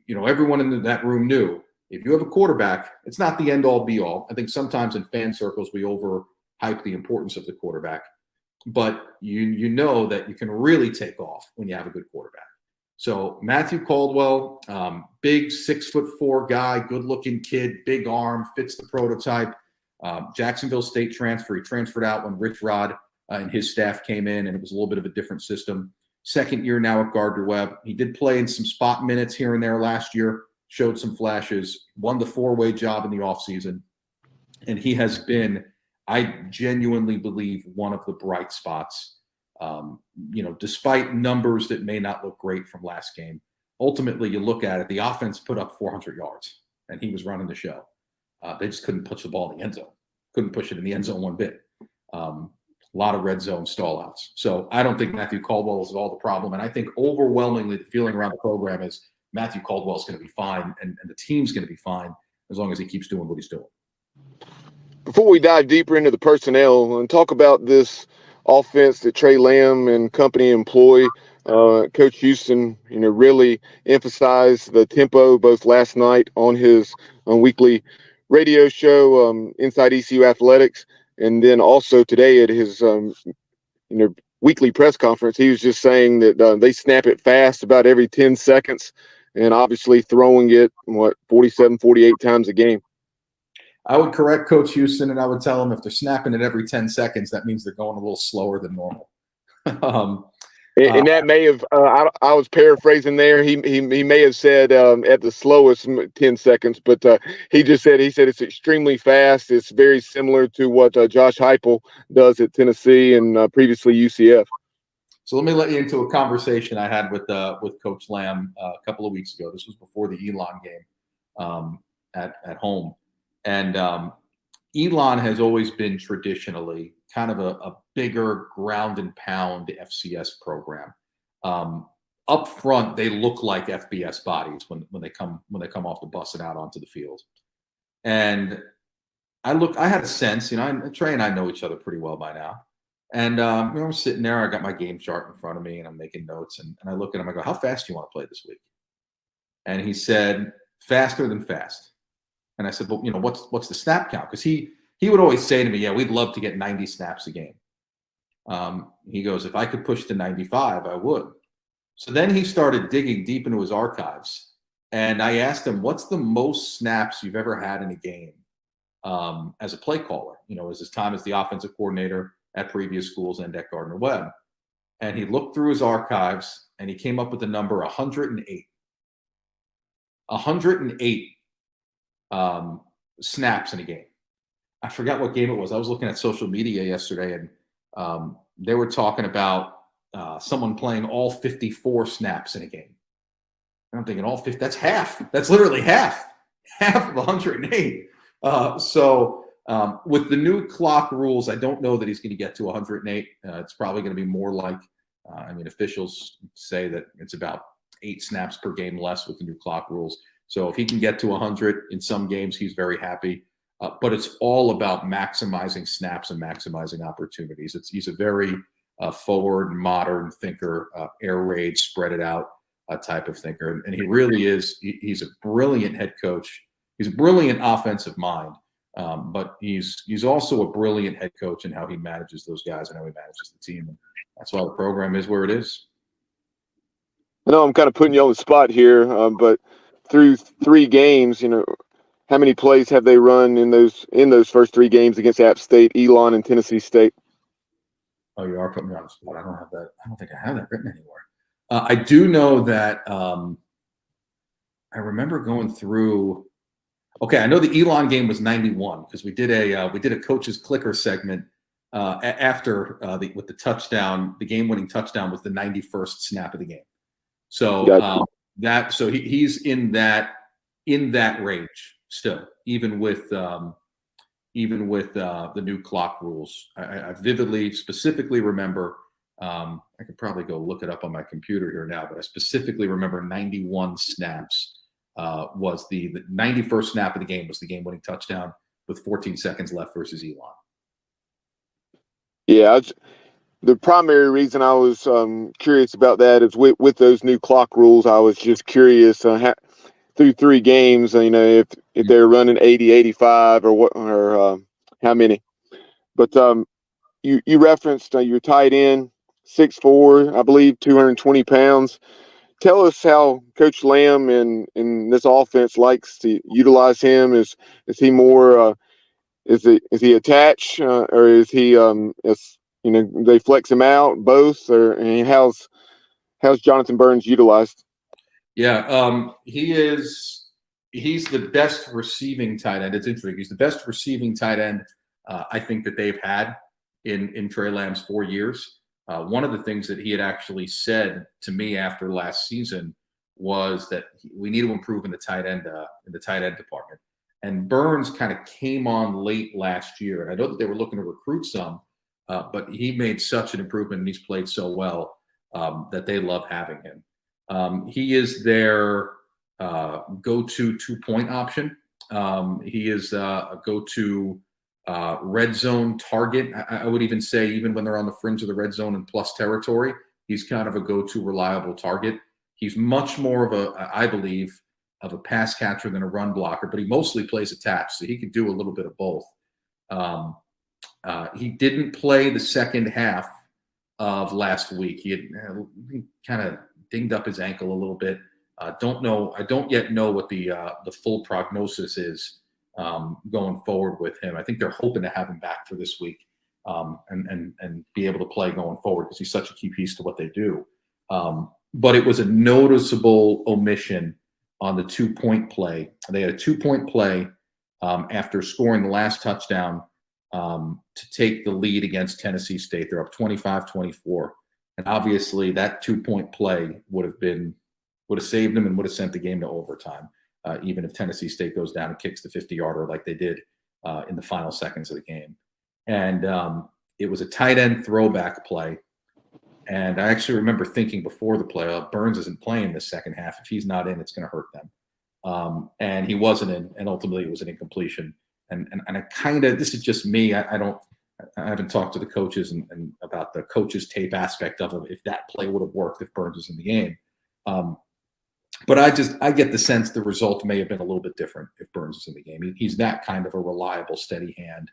Speaker 11: everyone in that room knew, if you have a quarterback, it's not the end-all, be-all. I think sometimes in fan circles we overhype the importance of the quarterback, but you know that you can really take off when you have a good quarterback. So Matthew Caldwell, big 6'4" guy, good-looking kid, big arm, fits the prototype. Jacksonville State transfer. He transferred out when Rich Rod and his staff came in, and it was a little bit of a different system. Second year now at Gardner Webb. He did play in some spot minutes here and there last year, showed some flashes, won the 4-way job in the offseason, and he has been, I genuinely believe, one of the bright spots. Despite numbers that may not look great from last game, ultimately you look at it, the offense put up 400 yards, and he was running the show. They just couldn't push the ball in the end zone. Couldn't push it in the end zone one bit. A lot of red zone stallouts. So I don't think Matthew Caldwell is all the problem. And I think overwhelmingly the feeling around the program is Matthew Caldwell is going to be fine, and the team's going to be fine as long as he keeps doing what he's doing.
Speaker 7: Before we dive deeper into the personnel and talk about this offense that Trey Lamb and company employ, Coach Houston, really emphasized the tempo both last night on his weekly radio show, Inside ECU Athletics, and then also today at his weekly press conference. He was just saying that they snap it fast about every 10 seconds, and obviously throwing it 47, 48 times a game.
Speaker 11: I would correct Coach Houston, and I would tell him if they're snapping it every 10 seconds, that means they're going a little slower than normal.
Speaker 7: And that may have, I was paraphrasing there. He may have said at the slowest 10 seconds, but he said it's extremely fast. It's very similar to what Josh Heupel does at Tennessee and previously UCF.
Speaker 11: So let me let you into a conversation I had with Coach Lamb a couple of weeks ago. This was before the Elon game at home. And Elon has always been traditionally kind of a bigger ground and pound FCS program. Up front, they look like FBS bodies when they come off the bus and out onto the field. And I had a sense, Trey and I know each other pretty well by now. And I'm sitting there, I got my game chart in front of me and I'm making notes. And I look at him, I go, how fast do you want to play this week? And he said, faster than fast. And I said, well, what's the snap count? Because he would always say to me, yeah, we'd love to get 90 snaps a game. He goes, if I could push to 95, I would. So then he started digging deep into his archives. And I asked him, what's the most snaps you've ever had in a game as a play caller? As his time as the offensive coordinator at previous schools and at Gardner Webb. And he looked through his archives and he came up with the number 108. 108 snaps in a game. I forgot what game it was. I was looking at social media yesterday, and they were talking about someone playing all 54 snaps in a game. And I'm thinking all 50, that's half. That's literally half of 108. With the new clock rules, I don't know that he's going to get to 108. It's probably going to be more like, officials say that it's about 8 snaps per game less with the new clock rules. So if he can get to 100 in some games, he's very happy. But it's all about maximizing snaps and maximizing opportunities. He's a very forward, modern thinker, air raid, spread it out type of thinker. And he really is. He's a brilliant head coach. He's a brilliant offensive mind. But he's also a brilliant head coach in how he manages those guys and how he manages the team. And that's why the program is where it is.
Speaker 7: I know I'm kind of putting you on the spot here, but through 3 games, how many plays have they run in those first 3 games against App State, Elon, and Tennessee State?
Speaker 11: Oh, you are putting me on the spot. I don't have that. I don't think I have that written anywhere. I do know that I remember going through. Okay, I know the Elon game was 91 because we did a coach's clicker segment after with the touchdown. The game-winning touchdown was the 91st snap of the game. So he's in that range still, even with the new clock rules. I vividly, specifically remember. I could probably go look it up on my computer here now, but I specifically remember 91 snaps. Was the 91st snap of the game was the game-winning touchdown with 14 seconds left versus Elon.
Speaker 7: Yeah, the primary reason I was curious about that is with those new clock rules. I was just curious through 3 games, if they're running 80, 85 or what, or how many. But you referenced your tight end, 6'4", I believe, 220 pounds. Tell us how Coach Lamb in this offense likes to utilize him. Is he more is he attached or is he they flex him out both, or how's Jonathan Burns utilized?
Speaker 11: Yeah, he's the best receiving tight end. It's interesting. He's the best receiving tight end I think that they've had in Trey Lamb's 4 years. One of the things that he had actually said to me after last season was that we need to improve in the tight end department. And Burns kind of came on late last year, and I know that they were looking to recruit some, but he made such an improvement and he's played so well that they love having him. He is their go-to 2-point option. He is a go-to red zone target. I would even say, even when they're on the fringe of the red zone and plus territory, he's kind of a go-to reliable target. He's much more of I believe, of a pass catcher than a run blocker, but he mostly plays attached, so he could do a little bit of both. He didn't play the second half of last week. He kind of dinged up his ankle a little bit. I don't yet know what the full prognosis is going forward with him. I think they're hoping to have him back for this week and be able to play going forward because he's such a key piece to what they do. But it was a noticeable omission on the 2-point play. They had a 2-point play after scoring the last touchdown to take the lead against Tennessee State. They're up 25-24. And obviously that 2-point play would have saved them and would have sent the game to overtime, even if Tennessee State goes down and kicks the 50-yarder like they did in the final seconds of the game. And it was a tight end throwback play. And I actually remember thinking before the play, Burns isn't playing this second half. If he's not in, it's going to hurt them. And he wasn't in, and ultimately it was an incompletion. And I kind of, this is just me. I haven't talked to the coaches and about the coaches tape aspect of it, if that play would have worked if Burns was in the game. But I get the sense the result may have been a little bit different if Burns is in the game. He's that kind of a reliable, steady hand,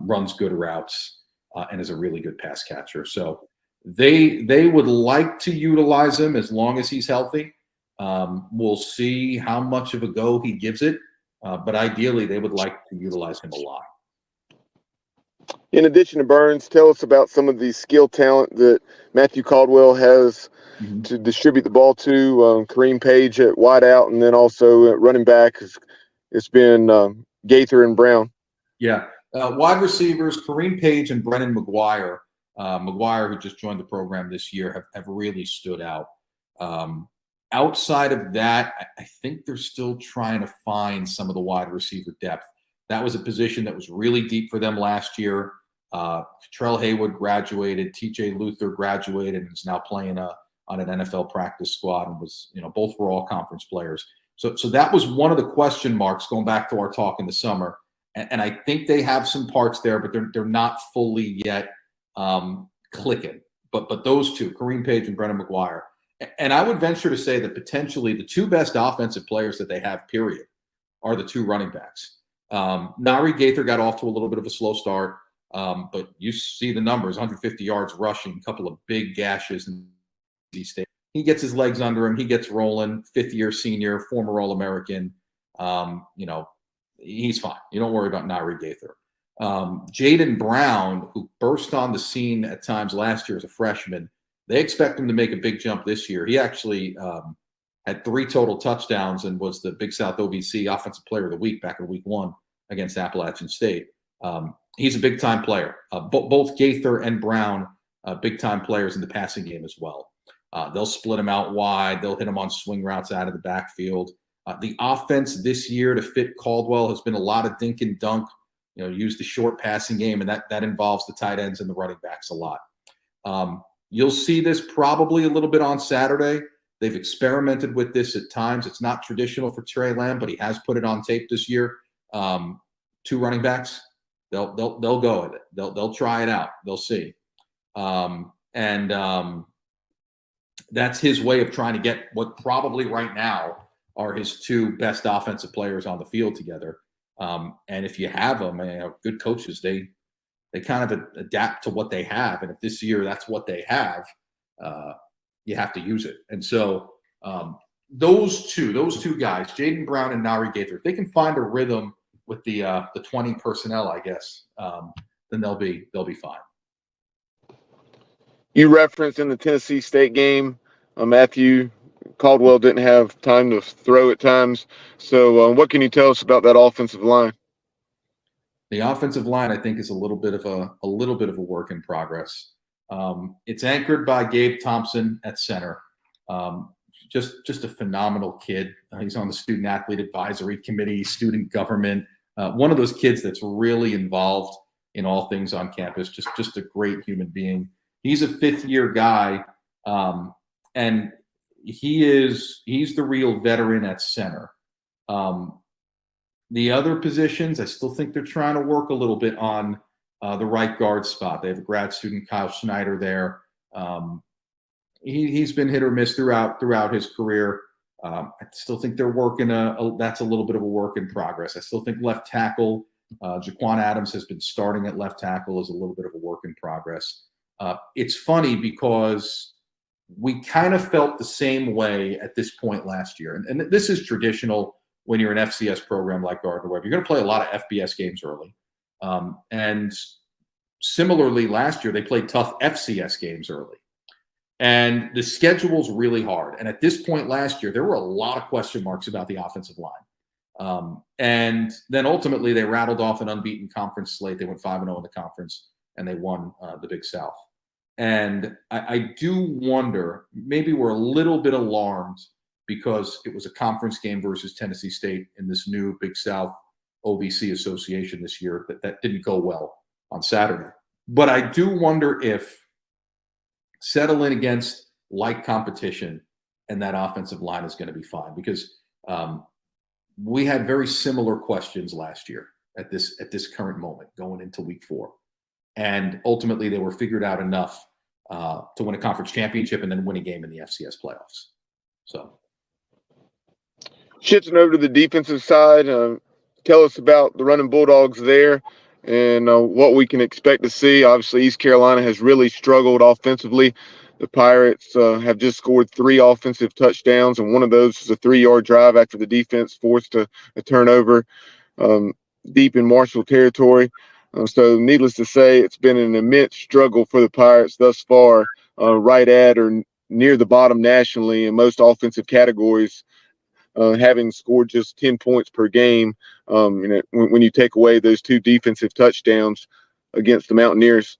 Speaker 11: runs good routes, and is a really good pass catcher. So they would like to utilize him as long as he's healthy. We'll see how much of a go he gives it. But ideally, they would like to utilize him a lot.
Speaker 7: In addition to Burns, tell us about some of the skill talent that Matthew Caldwell has to distribute the ball to. Kareem Page at wideout, and then also at running back. It's been Gaither and Brown.
Speaker 11: Yeah. Wide receivers, Kareem Page and Brennan McGuire. McGuire, who just joined the program this year, have really stood out. Outside of that, I think they're still trying to find some of the wide receiver depth. That was a position that was really deep for them last year. Trell Haywood graduated, TJ Luther graduated, and is now playing on an NFL practice squad, and was, both were all conference players. So that was one of the question marks going back to our talk in the summer. And I think they have some parts there, but they're not fully yet clicking. But those two, Kareem Page and Brennan McGuire. And I would venture to say that potentially the two best offensive players that they have, period, are the two running backs. Nari Gaither got off to a little bit of a slow start, but you see the numbers, 150 yards rushing, a couple of big gashes in the state. He gets his legs under him. He gets rolling, fifth-year senior, former All-American. He's fine. You don't worry about Nari Gaither. Jaden Brown, who burst on the scene at times last year as a freshman, they expect him to make a big jump this year. He actually had 3 total touchdowns and was the Big South OVC Offensive Player of the Week back in Week 1 against Appalachian State. He's a big-time player. Both Gaither and Brown, big-time players in the passing game as well. They'll split him out wide. They'll hit him on swing routes out of the backfield. The offense this year to fit Caldwell has been a lot of dink and dunk, use the short passing game, and that involves the tight ends and the running backs a lot. You'll see this probably a little bit on Saturday. They've experimented with this at times. It's not traditional for Trey Lamb, but he has put it on tape this year. 2 running backs, they'll go with it. They'll try it out. They'll see. That's his way of trying to get what probably right now are his 2 best offensive players on the field together. And if you have them, good coaches, they kind of adapt to what they have. And if this year that's what they have, you have to use it. And so those two guys, Jaden Brown and Nari Gaither, if they can find a rhythm with the 20 personnel, I guess, then they'll be fine.
Speaker 7: You referenced in the Tennessee State game, Matthew Caldwell didn't have time to throw at times. So what can you tell us about that offensive line?
Speaker 11: The offensive line, I think, is a little bit of a work in progress. It's anchored by Gabe Thompson at center. Just a phenomenal kid. He's on the student athlete advisory committee, student government. One of those kids that's really involved in all things on campus. Just a great human being. He's a 5th-year guy, and he's the real veteran at center. The other positions, I still think they're trying to work a little bit on the right guard spot. They have a grad student, Kyle Schneider, there. He's been hit or miss throughout his career. I still think they're working. That's a little bit of a work in progress. I still think left tackle, Jaquan Adams has been starting at left tackle, is a little bit of a work in progress. It's funny because we kind of felt the same way at this point last year. And this is traditional when you're an FCS program like Gardner Webb. You're going to play a lot of FBS games early. And similarly, last year, they played tough FCS games early. And the schedule's really hard. And at this point last year, there were a lot of question marks about the offensive line. And then ultimately, they rattled off an unbeaten conference slate. They went 5-0 in the conference, and they won the Big South. And I do wonder, maybe we're a little bit alarmed because it was a conference game versus Tennessee State in this new Big South OVC association this year that didn't go well on Saturday. But I do wonder if settling against like competition and that offensive line is going to be fine, because we had very similar questions last year at this current moment going into Week 4. And ultimately, they were figured out enough to win a conference championship and then win a game in the FCS playoffs. So,
Speaker 7: shifting over to the defensive side, tell us about the Runnin Bulldogs there and what we can expect to see. Obviously, East Carolina has really struggled offensively. The Pirates have just scored 3 offensive touchdowns, and one of those is a 3-yard drive after the defense forced a turnover deep in Marshall territory. So needless to say, it's been an immense struggle for the Pirates thus far, right at or near the bottom nationally in most offensive categories, having scored just 10 points per game. When you take away those 2 defensive touchdowns against the Mountaineers.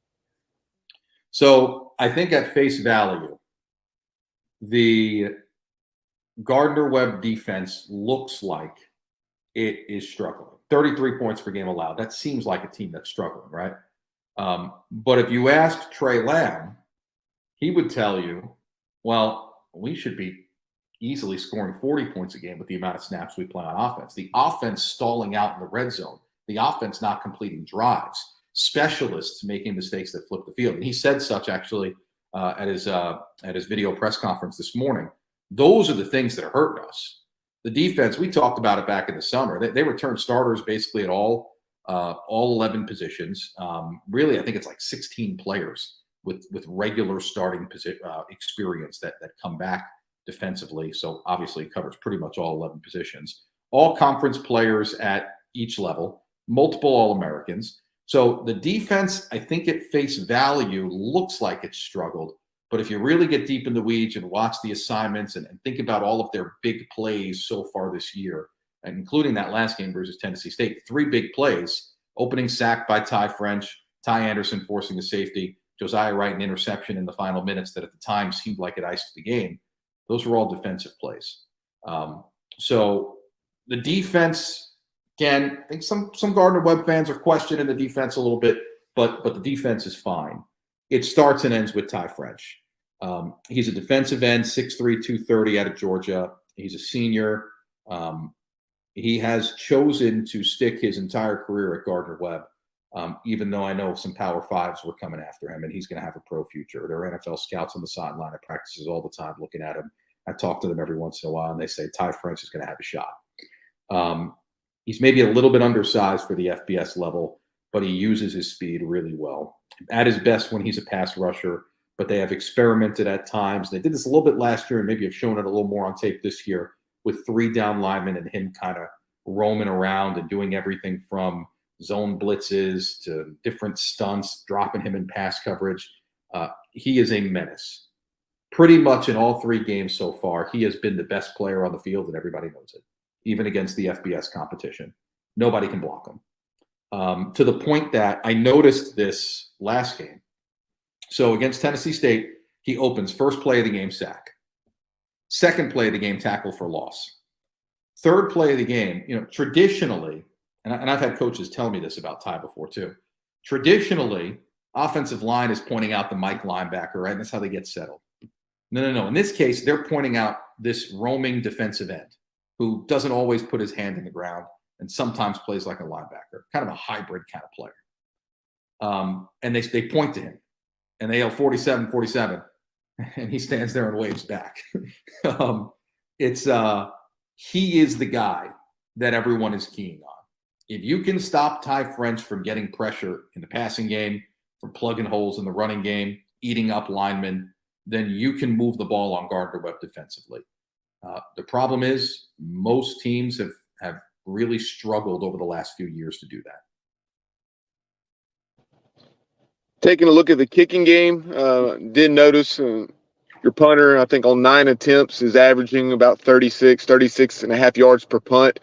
Speaker 11: So I think at face value, the Gardner Webb defense looks like it is struggling. 33 points per game allowed. That seems like a team that's struggling, right? But if you asked Trey Lamb, he would tell you, well, we should be easily scoring 40 points a game with the amount of snaps we play on offense. The offense stalling out in the red zone. The offense not completing drives. Specialists making mistakes that flip the field. And he said such actually at his video press conference this morning. Those are the things that are hurting us. The defense, we talked about it back in the summer. They returned starters basically at all 11 positions. Really, I think it's like 16 players with regular starting experience that come back defensively. So obviously it covers pretty much all 11 positions. All conference players at each level, multiple All-Americans. So the defense, I think at face value, looks like it's struggled. But if you really get deep in the weeds and watch the assignments and think about all of their big plays so far this year, and including that last game versus Tennessee State, 3 big plays, opening sack by Ty French, Ty Anderson forcing a safety, Josiah Wright an interception in the final minutes that at the time seemed like it iced the game. Those were all defensive plays. So the defense, again, I think some Gardner Webb fans are questioning the defense a little bit, but the defense is fine. It starts and ends with Ty French. He's a defensive end, 6'3", 230 out of Georgia. He's a senior. He has chosen to stick his entire career at Gardner Webb, even though I know some Power Fives were coming after him, and he's going to have a pro future. There are NFL scouts on the sideline at practices all the time looking at him. I talk to them every once in a while, and they say Ty French is going to have a shot. He's maybe a little bit undersized for the FBS level, but he uses his speed really well. At his best when he's a pass rusher, but they have experimented at times. They did this a little bit last year and maybe have shown it a little more on tape this year with 3 down linemen and him kind of roaming around and doing everything from zone blitzes to different stunts, dropping him in pass coverage. He is a menace. Pretty much in all 3 games so far, he has been the best player on the field, and everybody knows it, even against the FBS competition. Nobody can block him. To the point that I noticed this last game. So against Tennessee State, he opens first play of the game, sack. Second play of the game, tackle for loss. Third play of the game, traditionally, and I've had coaches tell me this about Ty before too. Traditionally, offensive line is pointing out the Mike linebacker, right? And that's how they get settled. No. In this case, they're pointing out this roaming defensive end who doesn't always put his hand in the ground and sometimes plays like a linebacker, kind of a hybrid kind of player. And they point to him and they yell 47, 47, and he stands there and waves back. He is the guy that everyone is keying on. If you can stop Ty French from getting pressure in the passing game, from plugging holes in the running game, eating up linemen, then you can move the ball on Gardner Webb defensively. The problem is most teams have really struggled over the last few years to do that.
Speaker 7: Taking a look at the kicking game, did notice your punter, I think on 9 attempts, is averaging about 36 and a half yards per punt.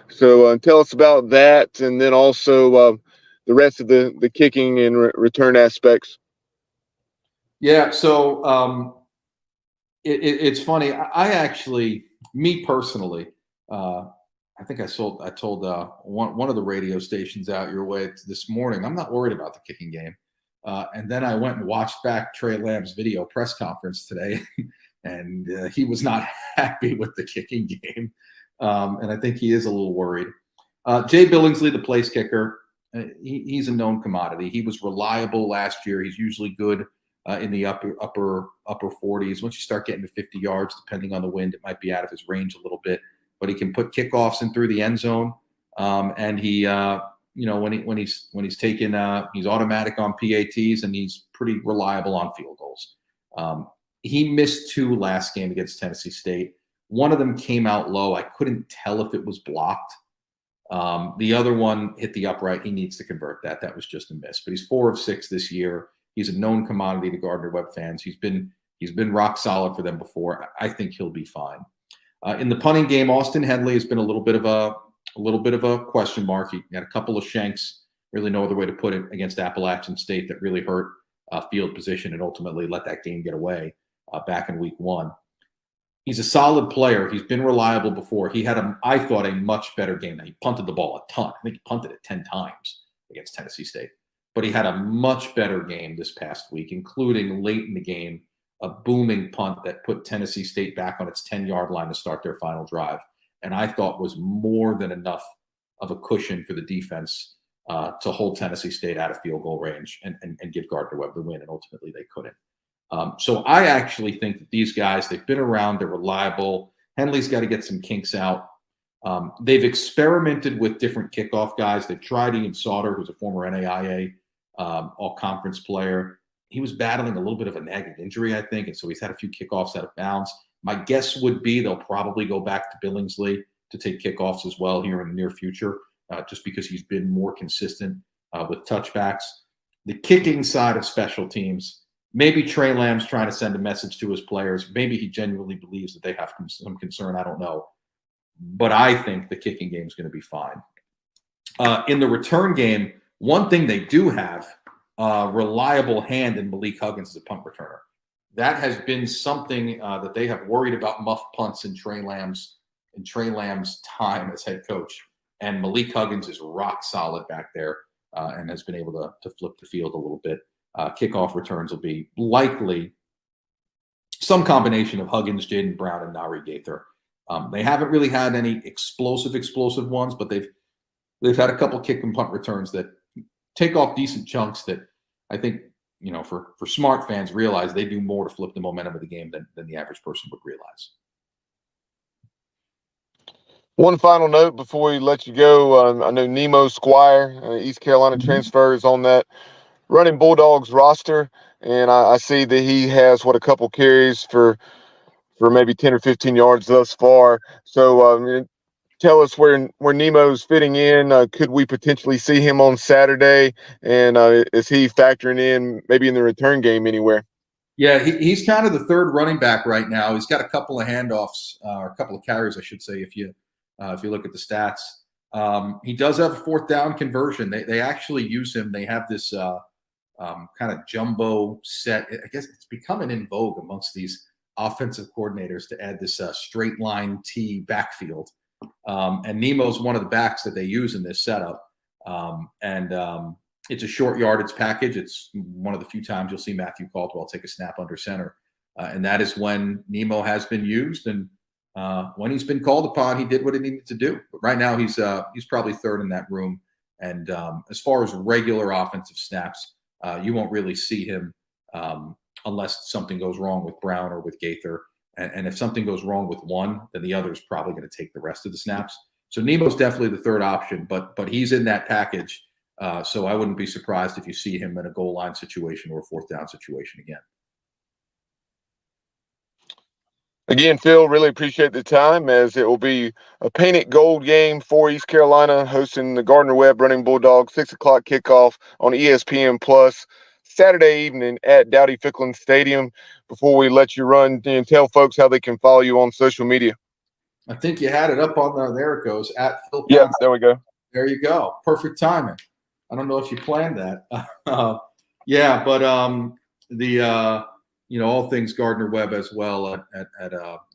Speaker 7: So tell us about that, and then also the rest of the kicking and return aspects.
Speaker 11: Yeah, so it's funny. I actually, me personally, I think I told one of the radio stations out your way this morning, I'm not worried about the kicking game. And then I went and watched back Trey Lamb's video press conference today, and he was not happy with the kicking game. And I think he is a little worried. Jay Billingsley, the place kicker, he's a known commodity. He was reliable last year. He's usually good in the upper 40s. Once you start getting to 50 yards, depending on the wind, it might be out of his range a little bit. But he can put kickoffs in through the end zone, and he, when he's taken, he's automatic on PATs, and he's pretty reliable on field goals. He missed 2 last game against Tennessee State. One of them came out low. I couldn't tell if it was blocked. The other one hit the upright. He needs to convert that. That was just a miss. But he's 4 of 6 this year. He's a known commodity to Gardner Webb fans. He's been rock solid for them before. I think he'll be fine. In the punting game, Austin Henley has been a little bit of a question mark. He had a couple of shanks, really no other way to put it, against Appalachian State that really hurt field position and ultimately let that game get away back in week 1. He's a solid player. He's been reliable before. He had, I thought, a much better game. Now, he punted the ball a ton. I think he punted it 10 times against Tennessee State. But he had a much better game this past week, including late in the game, a booming punt that put Tennessee State back on its 10-yard line to start their final drive. And I thought was more than enough of a cushion for the defense to hold Tennessee State out of field goal range and give Gardner Webb the win. And ultimately, they couldn't. So I actually think that these guys, they've been around, they're reliable. Henley's got to get some kinks out. They've experimented with different kickoff guys. They've tried Ian Sauter, who's a former NAIA all-conference player. He was battling a little bit of a nagging injury, I think, and so he's had a few kickoffs out of bounds. My guess would be they'll probably go back to Billingsley to take kickoffs as well here in the near future, just because he's been more consistent with touchbacks. The kicking side of special teams, maybe Trey Lamb's trying to send a message to his players. Maybe he genuinely believes that they have some concern. I don't know. But I think the kicking game is going to be fine. In the return game, one thing they do have, reliable hand in Malik Huggins as a punt returner. That has been something that they have worried about muff punts in Trey Lamb's time as head coach. And Malik Huggins is rock solid back there and has been able to flip the field a little bit. Kickoff returns will be likely some combination of Huggins, Jaden Brown, and Nari Gaither. They haven't really had any explosive ones, but they've had a couple kick and punt returns that take off decent chunks that I think, for smart fans realize they do more to flip the momentum of the game than the average person would realize.
Speaker 7: One final note before we let you go. I know Nemo Squire, East Carolina transfer, is on that Runnin Bulldogs roster, and I see that he has a couple carries for maybe 10 or 15 yards thus far. So tell us where Nemo's fitting in. Could we potentially see him on Saturday? And is he factoring in maybe in the return game anywhere?
Speaker 11: Yeah, he's kind of the third running back right now. He's got a couple of handoffs, or a couple of carries, I should say, if you look at the stats. He does have a fourth down conversion. They actually use him. They have this kind of jumbo set. I guess it's becoming in vogue amongst these offensive coordinators to add this straight line T backfield. And Nemo's one of the backs that they use in this setup. It's a short yardage package. It's one of the few times you'll see Matthew Caldwell take a snap under center. And that is when Nemo has been used. And when he's been called upon, he did what he needed to do. But right now he's probably third in that room. And as far as regular offensive snaps, you won't really see him unless something goes wrong with Brown or with Gaither. And if something goes wrong with one, then the other is probably going to take the rest of the snaps. So Nemo's definitely the third option, but he's in that package. So I wouldn't be surprised if you see him in a goal line situation or a fourth down situation again.
Speaker 7: Again, Phil, really appreciate the time, as it will be a painted gold game for East Carolina hosting the Gardner Webb Runnin Bulldogs, 6 o'clock kickoff on ESPN Plus Saturday evening at Dowdy-Ficklen Stadium. Before we let you run, tell folks how they can follow you on social media.
Speaker 11: I think you had it up on there. It goes at Phil.
Speaker 7: Yeah, there we go.
Speaker 11: There you go. Perfect timing. I don't know if you planned that. But all things Gardner Webb as well at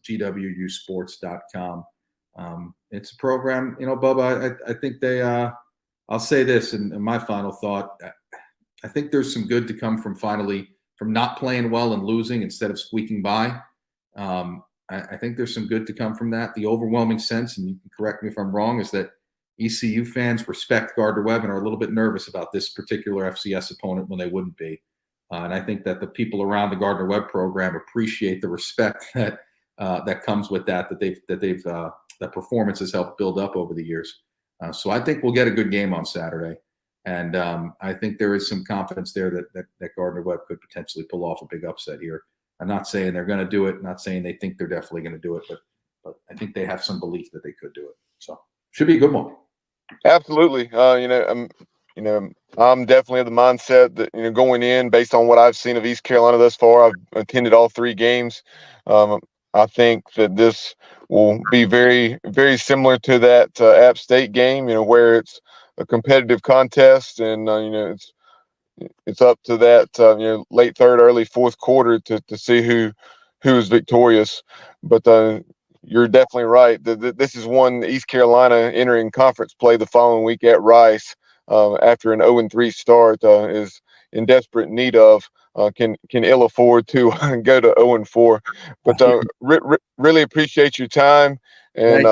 Speaker 11: gwusports.com. It's a program, Bubba, I think they I'll say this in my final thought. I think there's some good to come from not playing well and losing instead of squeaking by. I think there's some good to come from that. The overwhelming sense, and you can correct me if I'm wrong, is that ECU fans respect Gardner Webb and are a little bit nervous about this particular FCS opponent when they wouldn't be. And I think that the people around the Gardner Webb program appreciate the respect that comes with that performance has helped build up over the years. So I think we'll get a good game on Saturday. And I think there is some confidence there that Gardner Webb could potentially pull off a big upset here. I'm not saying they're going to do it, not saying they think they're definitely going to do it, but I think they have some belief that they could do it. So should be a good one.
Speaker 7: Absolutely. I'm definitely of the mindset that, going in based on what I've seen of East Carolina thus far, I've attended all 3 games. I think that this will be very, very similar to that App State game, where it's a competitive contest and, it's up to that, late third, early fourth quarter to see who who was victorious. But you're definitely right. This is one East Carolina entering conference play the following week at Rice after an 0-3 start is in desperate need of. Can ill afford to go to 0-4. But really appreciate your time. And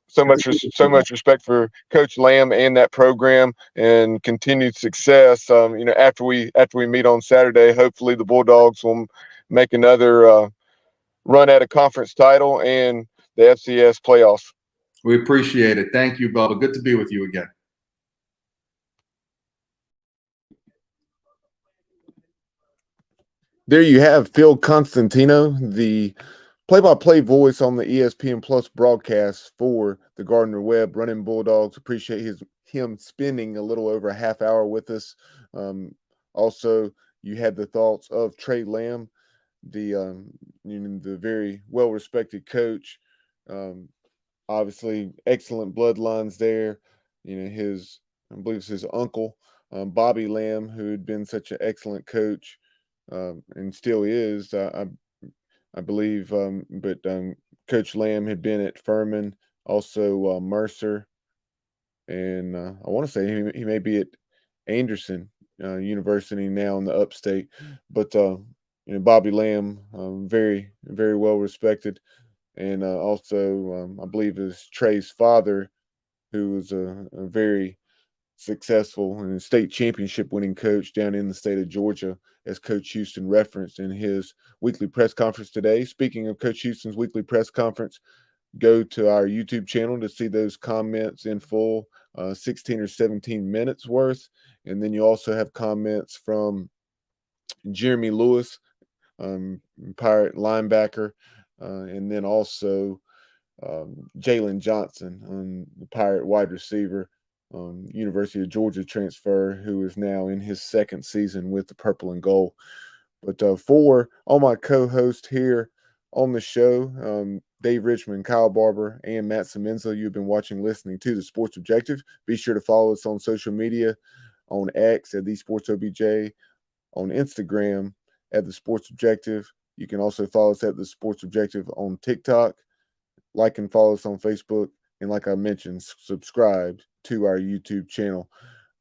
Speaker 7: so much respect for Coach Lamb and that program, and continued success. After we meet on Saturday, hopefully the Bulldogs will make another run at a conference title and the FCS playoffs.
Speaker 11: We appreciate it. Thank you, Bubba. Good to be with you again.
Speaker 7: There you have Phil Constantino, the play-by-play voice on the ESPN Plus broadcast for the Gardner Webb Runnin Bulldogs. Appreciate him spending a little over a half hour with us. Also, you had the thoughts of Trey Lamb, the very well-respected coach. Obviously, excellent bloodlines there. I believe it's his uncle, Bobby Lamb, who had been such an excellent coach, and still is. I believe, but Coach Lamb had been at Furman, also Mercer, and I want to say he may be at Anderson University now in the upstate. But Bobby Lamb, very, very well respected, and also I believe is Trey's father, who was a very successful and state championship winning coach down in the state of Georgia, as Coach Houston referenced in his weekly press conference today. Speaking of Coach Houston's weekly press conference, go to our YouTube channel to see those comments in full, 16 or 17 minutes worth. And then you also have comments from Jeremy Lewis, Pirate linebacker, and then also Jalen Johnson, the Pirate wide receiver, University of Georgia transfer, who is now in his second season with the Purple and Gold. But for all my co-hosts here on the show, Dave Richmond, Kyle Barber, and Matt Semenza, you've been watching, listening to The Sports Objective. Be sure to follow us on social media, on X at The Sports OBJ, on Instagram at The Sports Objective. You can also follow us at The Sports Objective on TikTok. Like and follow us on Facebook. And like I mentioned, subscribe to our YouTube channel.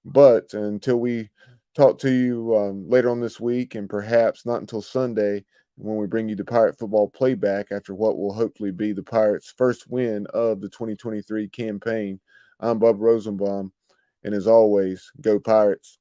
Speaker 7: But until we talk to you later on this week, and perhaps not until Sunday, when we bring you the Pirate football playback after what will hopefully be the Pirates' first win of the 2023 campaign, I'm Bub Rosenbaum. And as always, go Pirates.